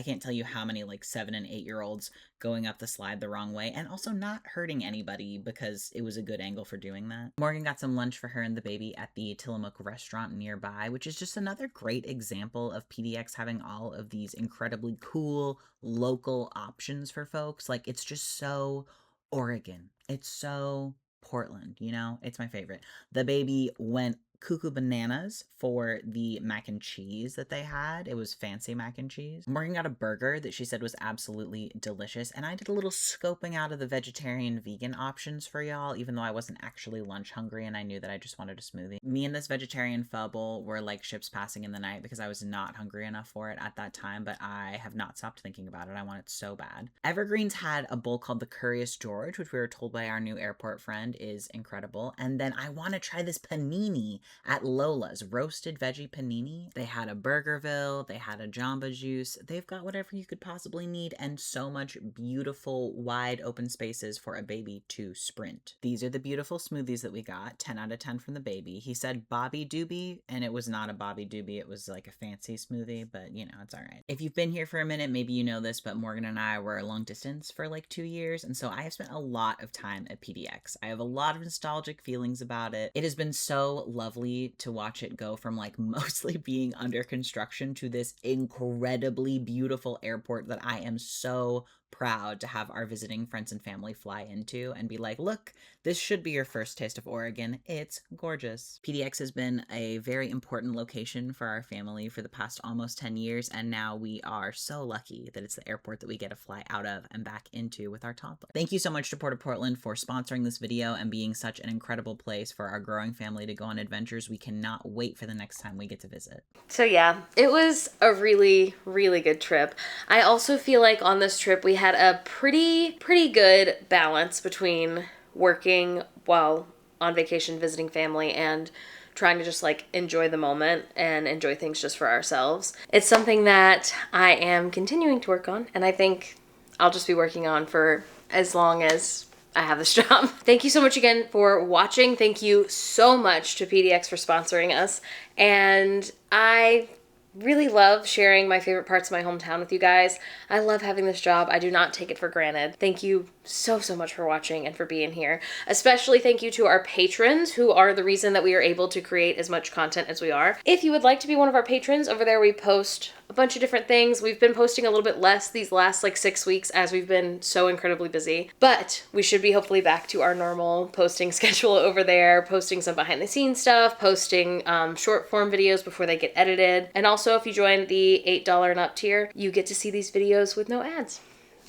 B: can't tell you how many like 7 and 8-year-olds going up the slide the wrong way, and also not hurting anybody because it was a good angle for doing that. Morgan got some lunch for her and the baby at the Tillamook restaurant nearby, which is just another great example of PDX having all of these incredibly cool local options for folks. Like, it's just so Oregon. It's so Portland, you know? It's my favorite. The baby went cuckoo bananas for the mac and cheese that they had. It was fancy mac and cheese. Morgan got a burger that she said was absolutely delicious, and I did a little scoping out of the vegetarian vegan options for y'all, even though I wasn't actually lunch hungry and I knew that I just wanted a smoothie. Me and this vegetarian pho bowl were like ships passing in the night because I was not hungry enough for it at that time, but I have not stopped thinking about it. I want it so bad. Evergreen's had a bowl called the Curious George, which we were told by our new airport friend is incredible. And then I want to try this panini at Lola's, roasted veggie panini. They had a Burgerville, they had a Jamba Juice. They've got whatever you could possibly need and so much beautiful, wide open spaces for a baby to sprint. These are the beautiful smoothies that we got, 10 out of 10 from the baby. He said Bobby Doobie, and it was not a Bobby Doobie. It was like a fancy smoothie, but you know, it's all right. If you've been here for a minute, maybe you know this, but Morgan and I were long distance for like 2 years, and so I have spent a lot of time at PDX. I have a lot of nostalgic feelings about it. It has been so lovely to watch it go from like mostly being under construction to this incredibly beautiful airport that I am so proud to have our visiting friends and family fly into and be like, look, this should be your first taste of Oregon. It's gorgeous. PDX has been a very important location for our family for the past almost 10 years, and now we are so lucky that it's the airport that we get to fly out of and back into with our toddler. Thank you so much to Port of Portland for sponsoring this video and being such an incredible place for our growing family to go on adventures. We cannot wait for the next time we get to visit.
A: So yeah, it was a really, really good trip. I also feel like on this trip we had a pretty good balance between working while on vacation visiting family and trying to just like enjoy the moment and enjoy things just for ourselves. It's something that I am continuing to work on, and I think I'll just be working on for as long as I have this job. Thank you so much again for watching. Thank you so much to PDX for sponsoring us, and I really love sharing my favorite parts of my hometown with you guys. I love having this job. I do not take it for granted. Thank you so much for watching and for being here. Especially thank you to our patrons, who are the reason that we are able to create as much content as we are. If you would like to be one of our patrons, over there we post a bunch of different things. We've been posting a little bit less these last like 6 weeks as we've been so incredibly busy, but we should be hopefully back to our normal posting schedule over there, posting some behind the scenes stuff, posting short form videos before they get edited. And also if you join the $8 and up tier, you get to see these videos with no ads.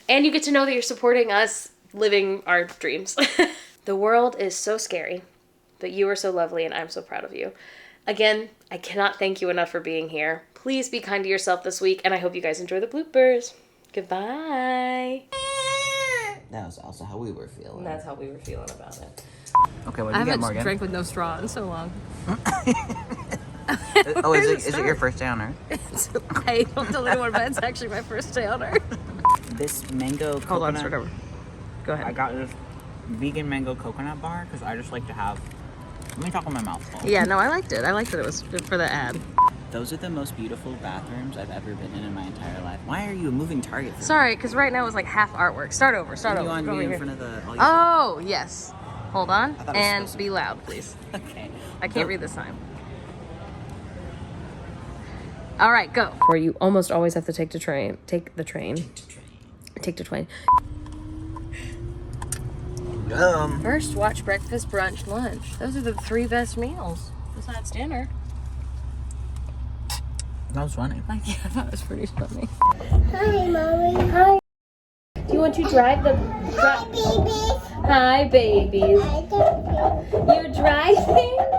A: And you get to know that you're supporting us living our dreams. The world is so scary, but you are so lovely and I'm so proud of you. Again, I cannot thank you enough for being here. Please be kind to yourself this week, and I hope you guys enjoy the bloopers. Goodbye.
I: That was also how we were feeling.
A: That's how we were feeling about it.
B: Okay, what did you get, Morgan?
H: I haven't drank with no straw in so long.
B: Oh, is it your first day on Earth?
H: I don't tell anyone, but it's actually my first day on Earth.
B: This mango
H: Hold on,
B: coconut.
H: start over. Go ahead.
B: I got this vegan mango coconut bar because I just like to have. Let me talk with my mouth full.
H: Yeah, no, I liked it. I liked that it was good for the ad.
B: Those are the most beautiful bathrooms I've ever been in my entire life. Why are you a moving target? For
H: Sorry, because right now it's like half artwork. Start over. Start
B: me?
H: over.
B: You want
H: Go
B: me
H: over
B: in
H: here.
B: front of the?
H: Oh, yes. Hold on.
B: thought it was
H: And
B: supposed to
H: be loud, please.
B: Okay.
H: I can't read this sign. All right, go. Or you almost always have to take the train. Take the train. Take the train. First, watch breakfast, brunch, lunch. Those are the 3 best meals besides dinner.
B: That was funny.
H: Yeah, that was pretty funny.
F: Hi, Mommy. Hi.
E: Do you want to drive the...
F: Hi, baby.
E: Hi, babies.
F: I don't feel
E: You're driving?